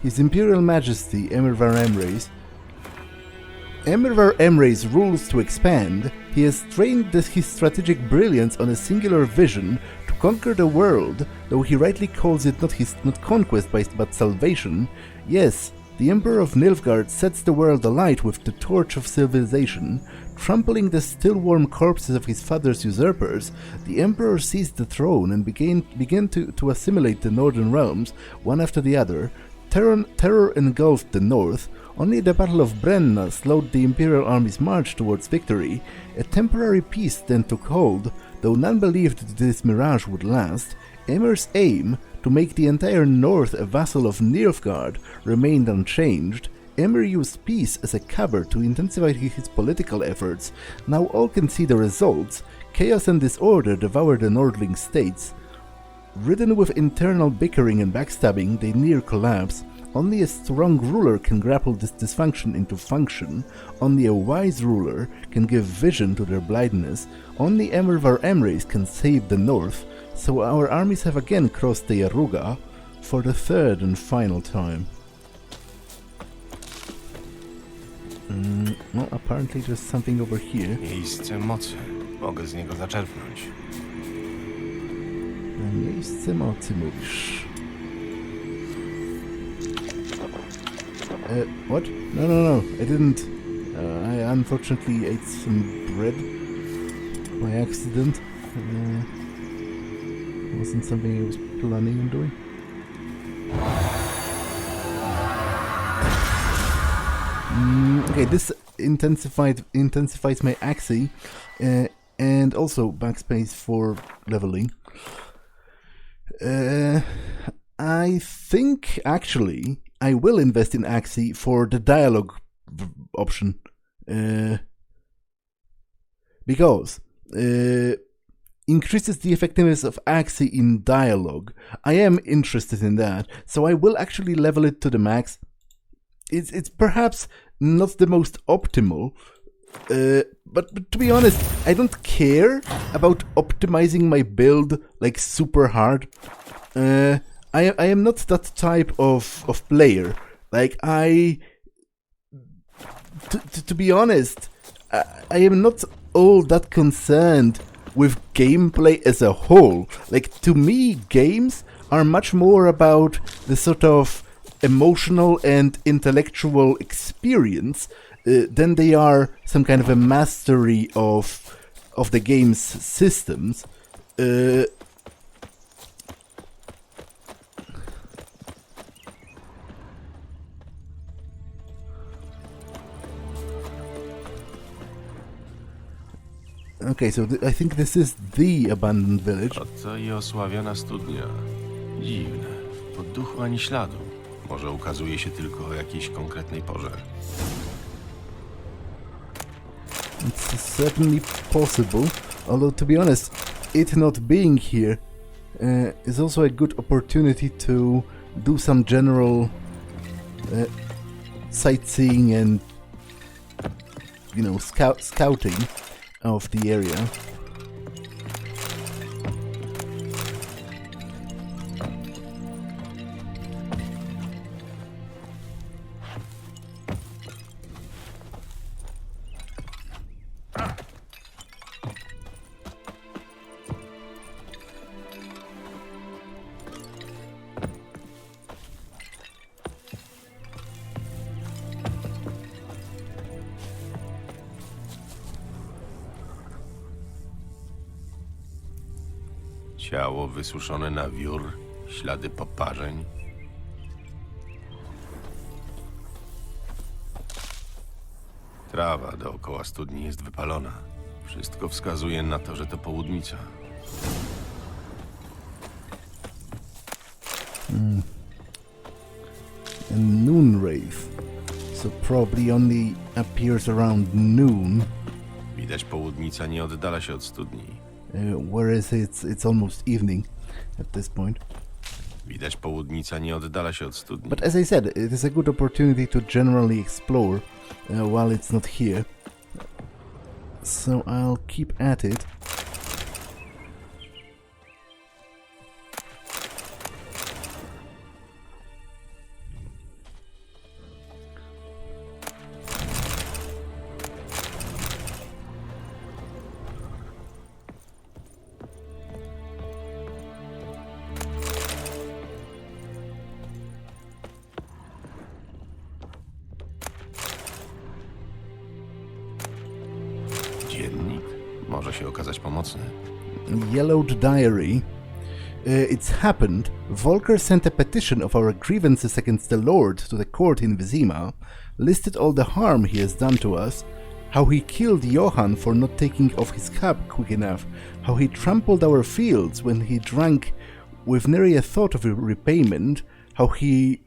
Speaker 1: His Imperial Majesty, Emervar Emreis. Emervar Emreis rules to expand. He has trained his strategic brilliance on a singular vision to conquer the world, though he rightly calls it not conquest but salvation. Yes, the Emperor of Nilfgaard sets the world alight with the torch of civilization. Trampling the still warm corpses of his father's usurpers, the Emperor seized the throne and began to assimilate the northern realms, one after the other. Terror engulfed the north. Only the Battle of Brenna slowed the Imperial army's march towards victory. A temporary peace then took hold, though none believed that this mirage would last. Emir's aim, to make the entire north a vassal of Nilfgaard, remained unchanged. Emir used peace as a cover to intensify his political efforts. Now all can see the results. Chaos and disorder devour the Nordling states. Ridden with internal bickering and backstabbing, they near collapse. Only a strong ruler can grapple this dysfunction into function. Only a wise ruler can give vision to their blindness. Only Emervar Emreis can save the north. So our armies have again crossed the Yaruga for the third and final time. No, apparently there's something over here.
Speaker 3: Miejsce mocy. Mogę z niego zaczerpnąć.
Speaker 1: Miejsce mocy mówisz. What? No, I didn't. I unfortunately ate some bread by accident. Wasn't something I was planning on doing. Okay, this intensifies my axi, and also backspace for leveling. I think actually I will invest in Axie for the dialogue option, because increases the effectiveness of Axie in dialogue. I am interested in that, so I will actually level it to the max. It's perhaps not the most optimal, but to be honest, I don't care about optimizing my build like super hard. I am not that type of player. Like to be honest, I am not all that concerned with gameplay as a whole. Like, to me, games are much more about the sort of emotional and intellectual experience than they are some kind of a mastery of the game's systems. Okay, so I think this is the abandoned village.
Speaker 3: Oto i osławiona studnia. Dziwne. Po duchu ani śladu. Może ukazuje się tylko o jakiejś konkretnej porze.
Speaker 1: It's certainly possible, although to be honest, it not being here is also a good opportunity to do some general sightseeing and, you know, scouting of the area.
Speaker 3: Ciało wysuszone na wiór, ślady poparzeń. Trawa dookoła studni jest wypalona. Wszystko wskazuje na to, że to południca.
Speaker 1: A noon wraith. So probably only appears around noon.
Speaker 3: Widać, południca nie oddala się od studni.
Speaker 1: Whereas it's almost evening at this point.
Speaker 3: Widać, południca nie oddala się od studni.
Speaker 1: But as I said, it is a good opportunity to generally explore while it's not here. So I'll keep at it.
Speaker 3: Dziennik może się okazać pomocny.
Speaker 1: Yellowed Diary. It's happened. Volker sent a petition of our grievances against the Lord to the court in Vizima, listed all the harm he has done to us, how he killed Johann for not taking off his cap quick enough, how he trampled our fields when he drank with nary a thought of repayment, how he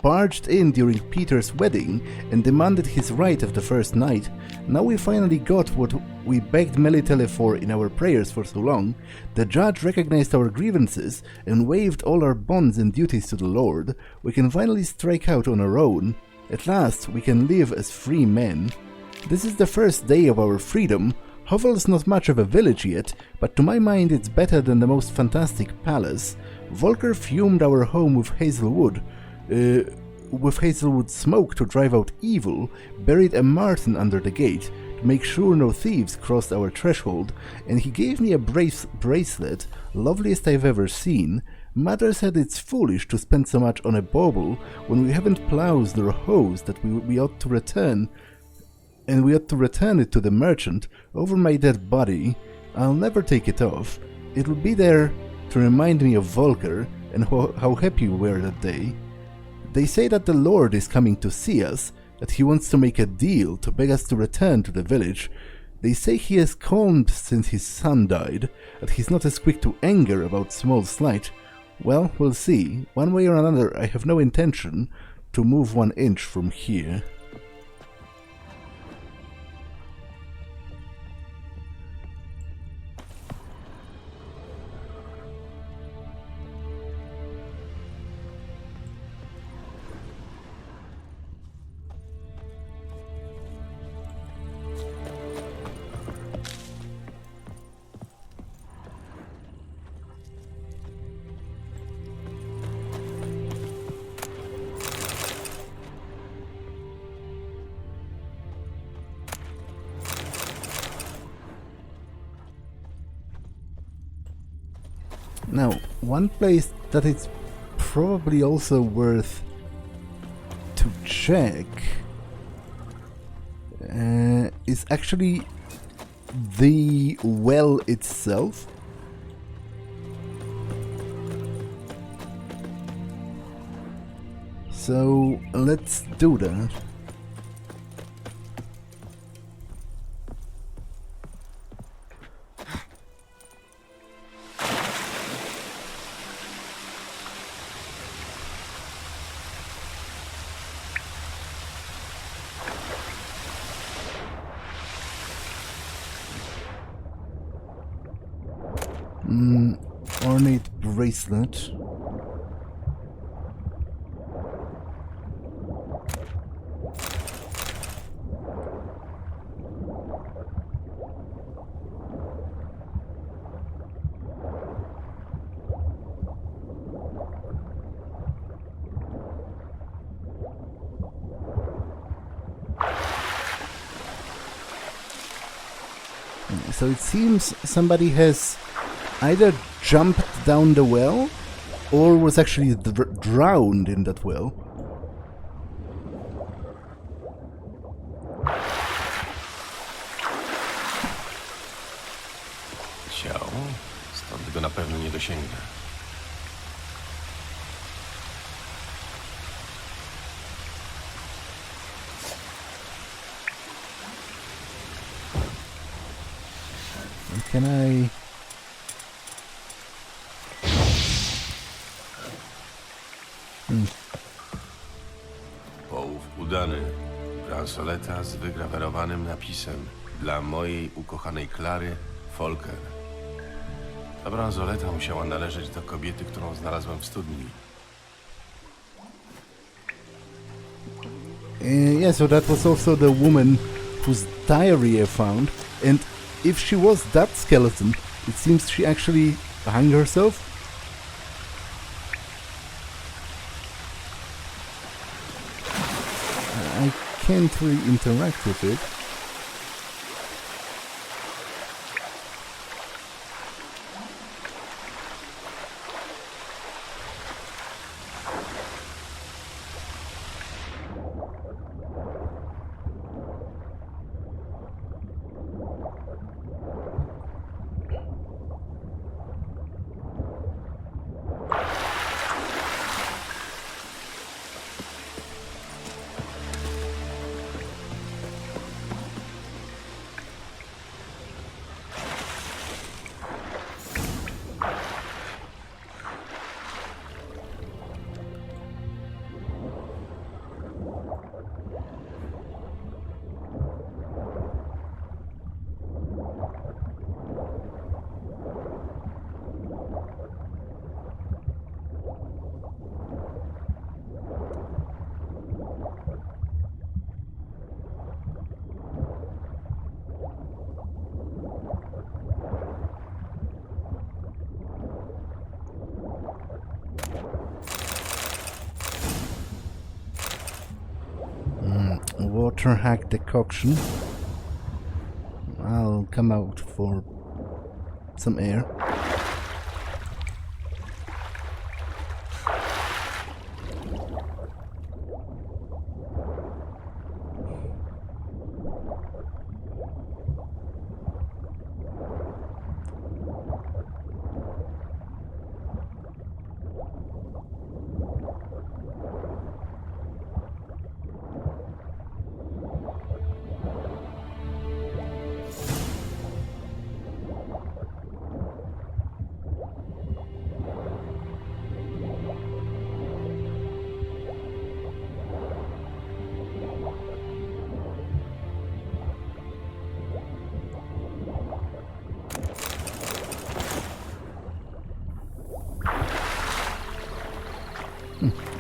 Speaker 1: barged in during Peter's wedding and demanded his right of the first night. Now we finally got what we begged Melitele for in our prayers for so long. The judge recognized our grievances and waived all our bonds and duties to the Lord. We can finally strike out on our own. At last we can live as free men. This is the first day of our freedom. Hovel's not much of a village yet, but to my mind it's better than the most fantastic palace. Volker fumed our home with hazelwood smoke to drive out evil, buried a marten under the gate to make sure no thieves crossed our threshold, and he gave me a bracelet, loveliest I've ever seen. Mother said it's foolish to spend so much on a bauble when we haven't plows nor hoes, that we ought to return, and we ought to return it to the merchant over my dead body. I'll never take it off. It'll be there to remind me of Volker and how happy we were that day. They say that the Lord is coming to see us, that he wants to make a deal to beg us to return to the village. They say he has calmed since his son died, that he's not as quick to anger about small slight. Well, we'll see. One way or another, I have no intention to move 1 inch from here. Now, one place that it's probably also worth to check is actually the well itself. So let's do that. Ornate bracelet. So it seems somebody has either jumped down the well or was actually drowned in that well.
Speaker 3: Ciało? Stąd go na pewno nie dosięgnę.
Speaker 1: Can I...
Speaker 3: Połów udany. bransoleta z wygrawerowanym napisem dla mojej ukochanej Klary, Folker. Ta bransoleta musiała należeć do kobiety, którą znalazłem w studni.
Speaker 1: Yeah, so that was also the woman whose diary I found, and if she was that skeleton, it seems she actually hung herself. I can't really interact with it. Water hack decoction. I'll come out for some air.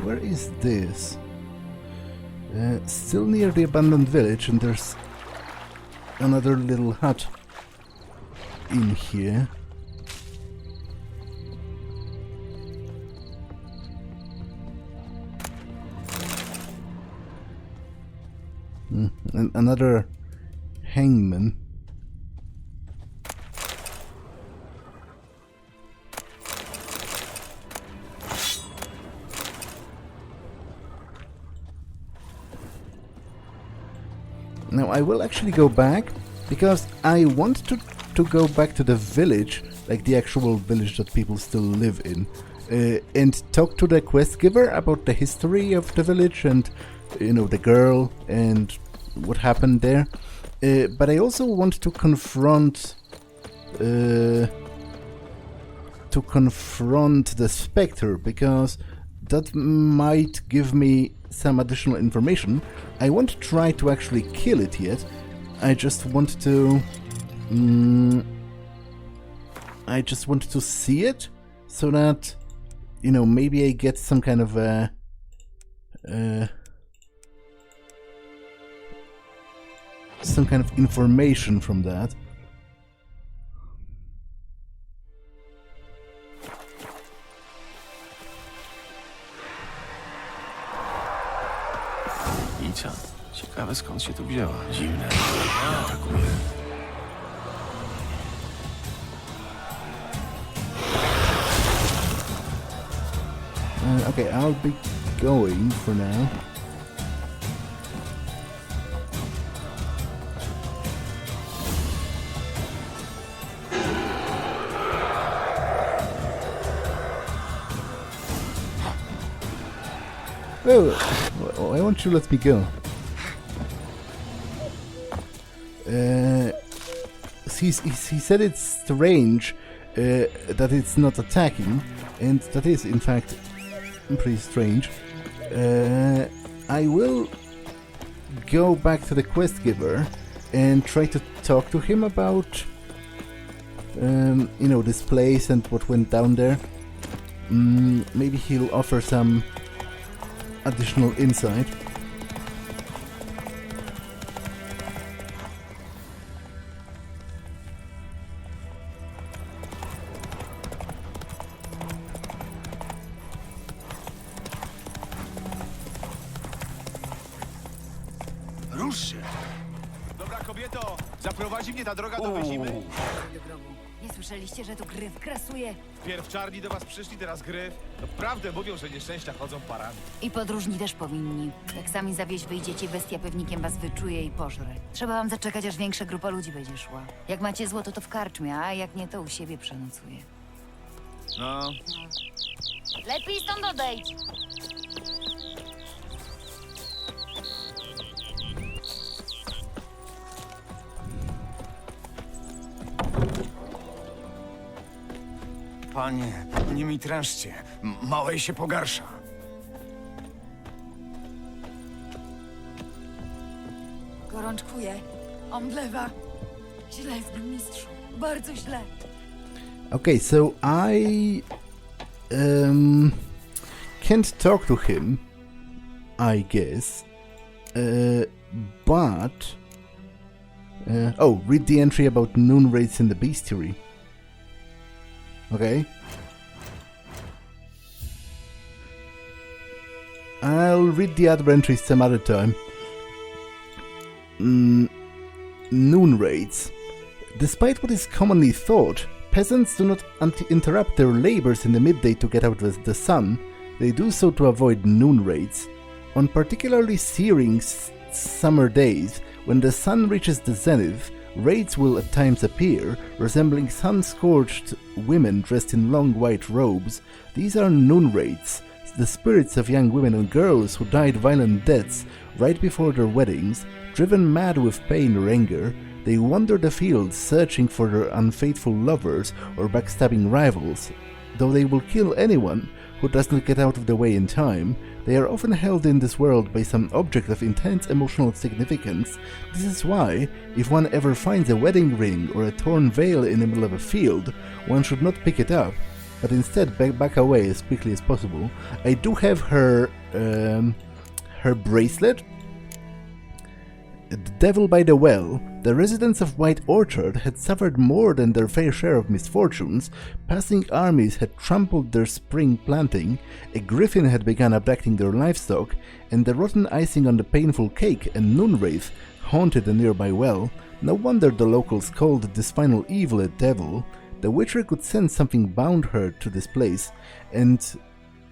Speaker 1: Where is this? Still near the abandoned village, and there's another little hut in here. And another hangman. Now I will actually go back, because I want to go back to the village, like the actual village that people still live in, and talk to the quest giver about the history of the village and, you know, the girl and what happened there. But I also want to confront the Spectre, because that might give me some additional information. I won't try to actually kill it yet. I just want to see it, so that, you know, maybe I get some kind of information from that.
Speaker 3: I co? Ciekawe, skąd się tu wzięła. Dziwne. Atakuje.
Speaker 1: Okay, I'll be going for now. Oh, why won't you let me go? He said it's strange that it's not attacking, and that is in fact pretty strange. I will go back to the quest giver and try to talk to him about, this place and what went down there. Maybe he'll offer some additional insight.
Speaker 4: Rusz się! Dobra kobieto, zaprowadzi mnie ta droga do Wyzimy?
Speaker 7: Do grobu. Nie słyszeliście, że tu gryf grasuje?
Speaker 4: Wpierw czarni do was przyszli, teraz gryf. No, prawdę mówią, że nieszczęścia chodzą parami.
Speaker 7: I podróżni też powinni. Jak sami za wieś wyjdziecie, bestia pewnikiem was wyczuje i pożre. Trzeba wam zaczekać, aż większa grupa ludzi będzie szła. Jak macie złoto, to w karczmie, a jak nie, to u siebie przenocuje.
Speaker 4: No,
Speaker 6: Lepiej stąd odejdź.
Speaker 10: Panie, nie mi trężcie. Małej się pogarsza.
Speaker 7: Gorączkuje. Omdlewa. Źle z nim, mistrzu. Bardzo źle.
Speaker 1: Okay, so I can't talk to him, I guess, but read the entry about noon raids in the bestiary. Okay. I'll read the other entries some other time. Noon raids. Despite what is commonly thought, peasants do not interrupt their labors in the midday to get out of the sun. They do so to avoid noon raids. On particularly searing summer days, when the sun reaches the zenith, raids will at times appear, resembling sun-scorched women dressed in long white robes. These are noon raids, the spirits of young women and girls who died violent deaths right before their weddings. Driven mad with pain or anger, they wander the fields searching for their unfaithful lovers or backstabbing rivals. Though they will kill anyone who does not get out of the way in time, they are often held in this world by some object of intense emotional significance. This is why, if one ever finds a wedding ring or a torn veil in the middle of a field, one should not pick it up, but instead back away as quickly as possible. I do have her bracelet. The Devil by the Well. The residents of White Orchard had suffered more than their fair share of misfortunes. Passing armies had trampled their spring planting, a griffin had begun abducting their livestock, and the rotten icing on the painful cake and Noonwraith haunted the nearby well. No wonder the locals called this final evil a devil. The Witcher could sense something bound her to this place, and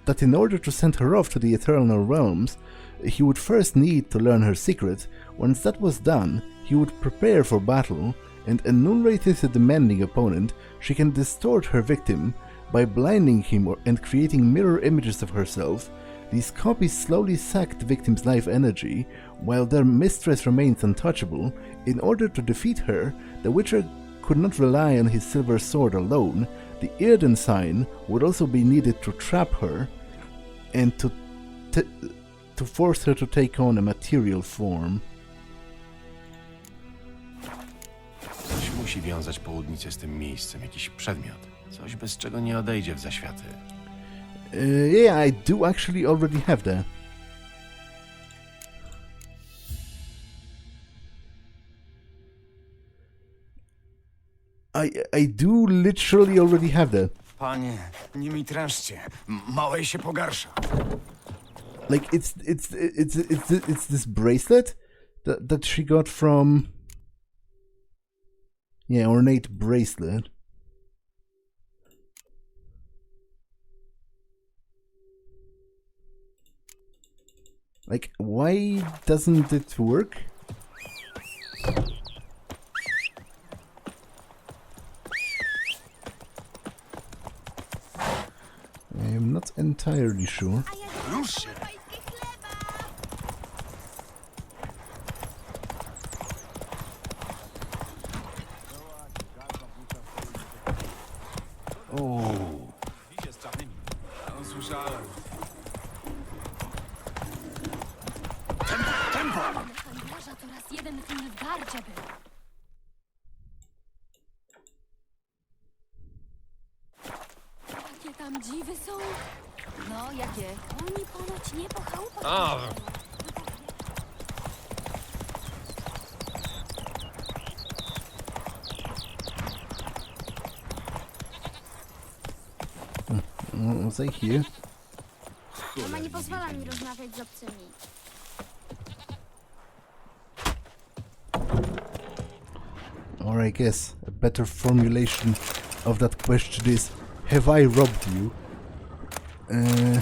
Speaker 1: that in order to send her off to the Eternal Realms, he would first need to learn her secret. Once that was done, he would prepare for battle, and a Noonwraith is a demanding opponent. She can distort her victim by blinding him and creating mirror images of herself. These copies slowly sack the victim's life energy, while their mistress remains untouchable. In order to defeat her, the Witcher could not rely on his silver sword alone. The Earden sign would also be needed to trap her and to force her to take on a material form.
Speaker 3: Coś musi wiązać południcę z tym miejscem, jakiś przedmiot. Coś, bez czego nie odejdzie w zaświaty.
Speaker 1: Yeah, I do actually already have that. I do literally already have that.
Speaker 10: Panie, nie mi trężcie. Małej się pogarsza.
Speaker 1: Like it's this bracelet that she got from, yeah, ornate bracelet. Like, why doesn't it work? I'm not entirely sure.
Speaker 3: Uuu,
Speaker 9: jeden w Nilfgaardzie był. Jakie tam dziwy są?
Speaker 7: No, jakie?
Speaker 9: Oni ponoć nie po chałupach.
Speaker 1: Was I here?
Speaker 6: Mama nie pozwala mi rozmawiać z obcymi.
Speaker 1: Or I guess a better formulation of that question is, have I robbed you? And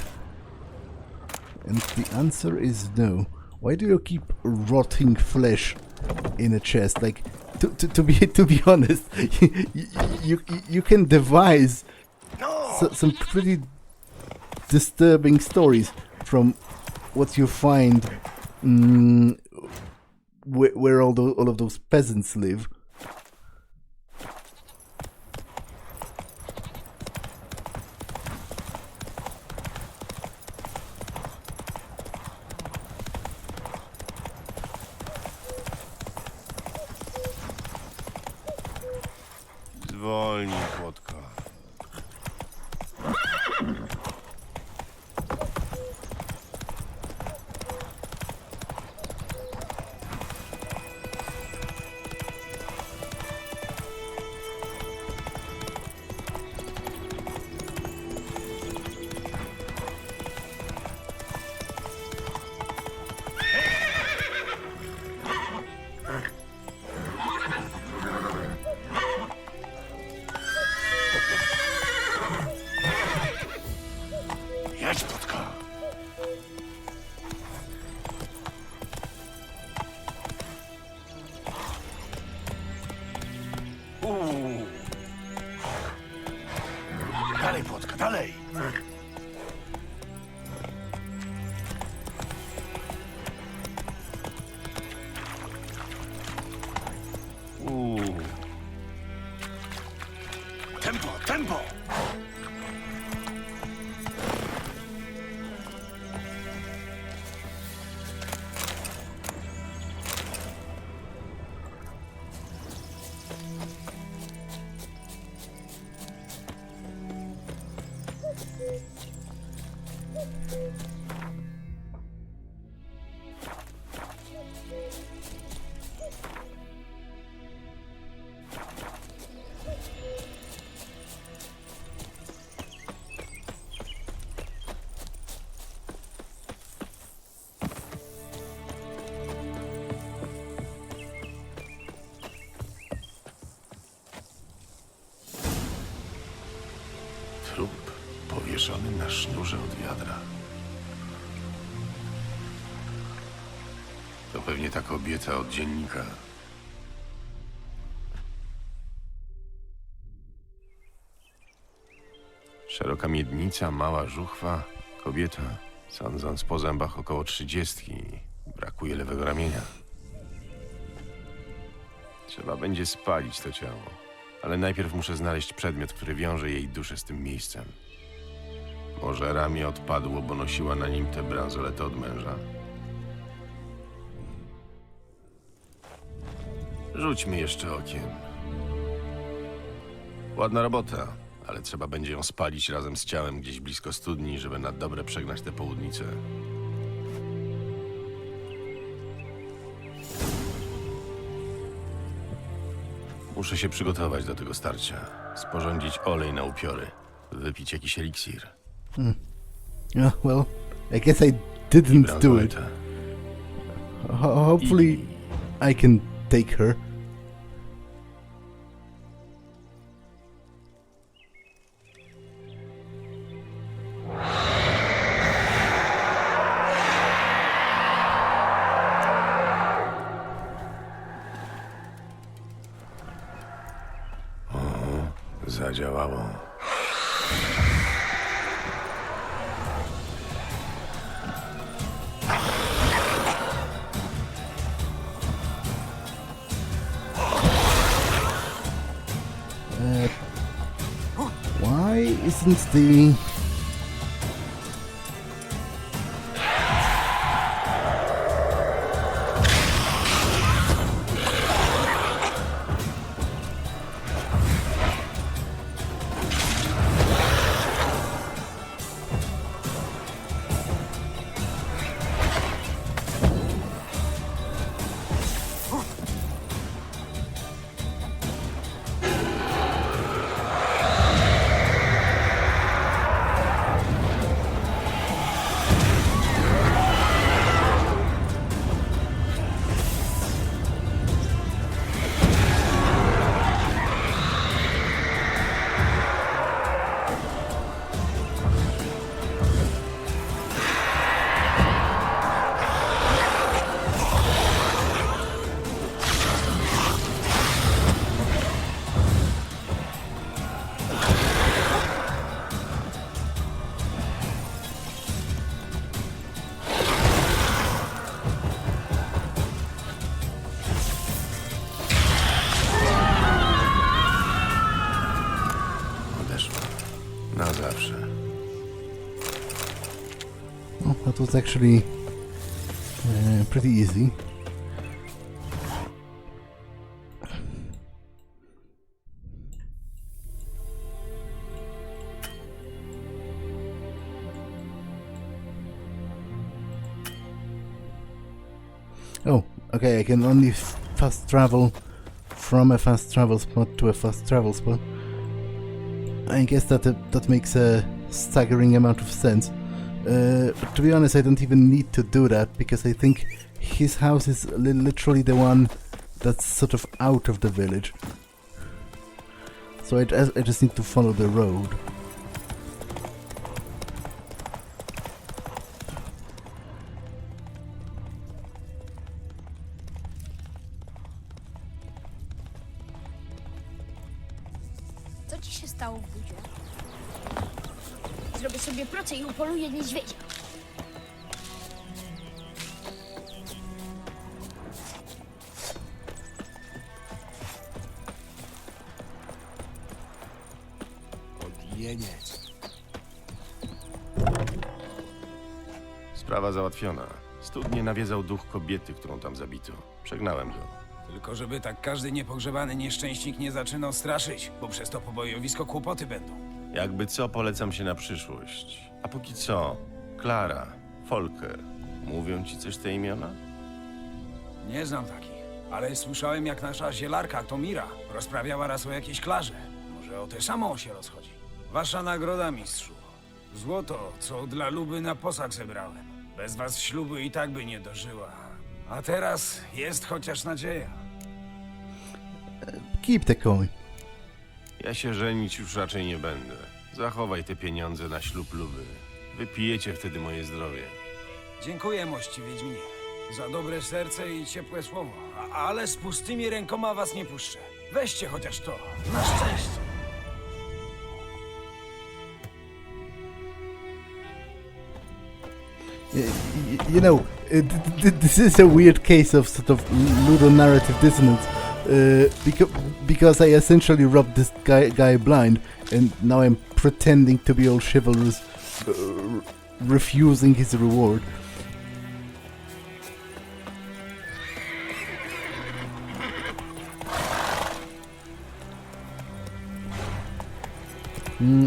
Speaker 1: the answer is no. Why do you keep rotting flesh in a chest? Like, to be honest, you can devise some pretty disturbing stories from what you find where all of those peasants live.
Speaker 3: Zwolnij, płotka.
Speaker 2: Jedź, płotka. Dalej, płotka, dalej. Tempo, tempo.
Speaker 3: Trup powieszony na sznurze od wiadra. To pewnie ta kobieta od dziennika. Szeroka miednica, mała żuchwa, kobieta. Sądząc po zębach około 30. Brakuje lewego ramienia. Trzeba będzie spalić to ciało. Ale najpierw muszę znaleźć przedmiot, który wiąże jej duszę z tym miejscem. Może ramię odpadło, bo nosiła na nim te bransolety od męża. Rzućmy jeszcze okiem. Ładna robota, ale trzeba będzie ją spalić razem z ciałem gdzieś blisko studni, żeby na dobre przegnać tę południcę. Muszę się przygotować do tego starcia. Sporządzić olej na upiory. Wypić jakiś eliksir.
Speaker 1: Yeah, well, I guess I didn't do it.
Speaker 3: Bransoletę.
Speaker 1: Hopefully I can take her.
Speaker 3: Zadziałało.
Speaker 1: Why isn't the... that was actually pretty easy. Oh, okay, I can only fast travel from a fast travel spot to a fast travel spot. I guess that makes a staggering amount of sense. But to be honest, I don't even need to do that, because I think his house is literally the one that's sort of out of the village. So I just need to follow the road.
Speaker 6: Co ci się stało w budzie? Zrobię sobie pracę i upoluję niedźwiedzia.
Speaker 4: Odjeniec.
Speaker 3: Sprawa załatwiona. Studnie nawiedzał duch kobiety, którą tam zabito. Przegnałem go.
Speaker 10: Tylko żeby tak każdy niepogrzebany nieszczęśnik nie zaczynał straszyć, bo przez to pobojowisko kłopoty będą.
Speaker 3: Jakby co, polecam się na przyszłość. A póki co, Klara, Volker. Mówią ci coś te imiona?
Speaker 10: Nie znam takich, ale słyszałem, jak nasza zielarka Tomira rozprawiała raz o jakiejś Klarze. Może o tę samą się rozchodzi. Wasza nagroda, mistrzu. Złoto, co dla Luby na posag zebrałem. Bez was ślubu i tak by nie dożyła. A teraz jest chociaż nadzieja.
Speaker 1: Keep the coin.
Speaker 3: Ja się żenić już raczej nie będę. Zachowaj te pieniądze na ślub Luby. Wypijecie wtedy moje zdrowie.
Speaker 10: Dziękuję, mości Wiedźminie, za dobre serce i ciepłe słowo. Ale z pustymi rękoma was nie puszczę. Weźcie chociaż to, na szczęście.
Speaker 1: You know, this is a weird case of sort of ludonarrative dissonance, because I essentially robbed this guy blind, and now I'm pretending to be all chivalrous, refusing his reward.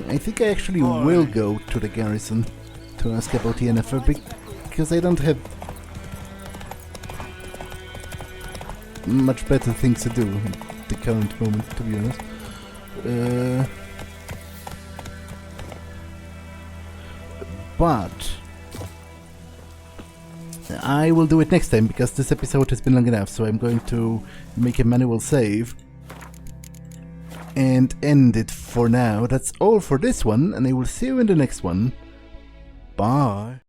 Speaker 1: I think I actually will go to the garrison to ask about the NFR, because I don't have much better things to do at the current moment, to be honest. But I will do it next time, because this episode has been long enough, so I'm going to make a manual save and end it for now. That's all for this one, and I will see you in the next one. Bye.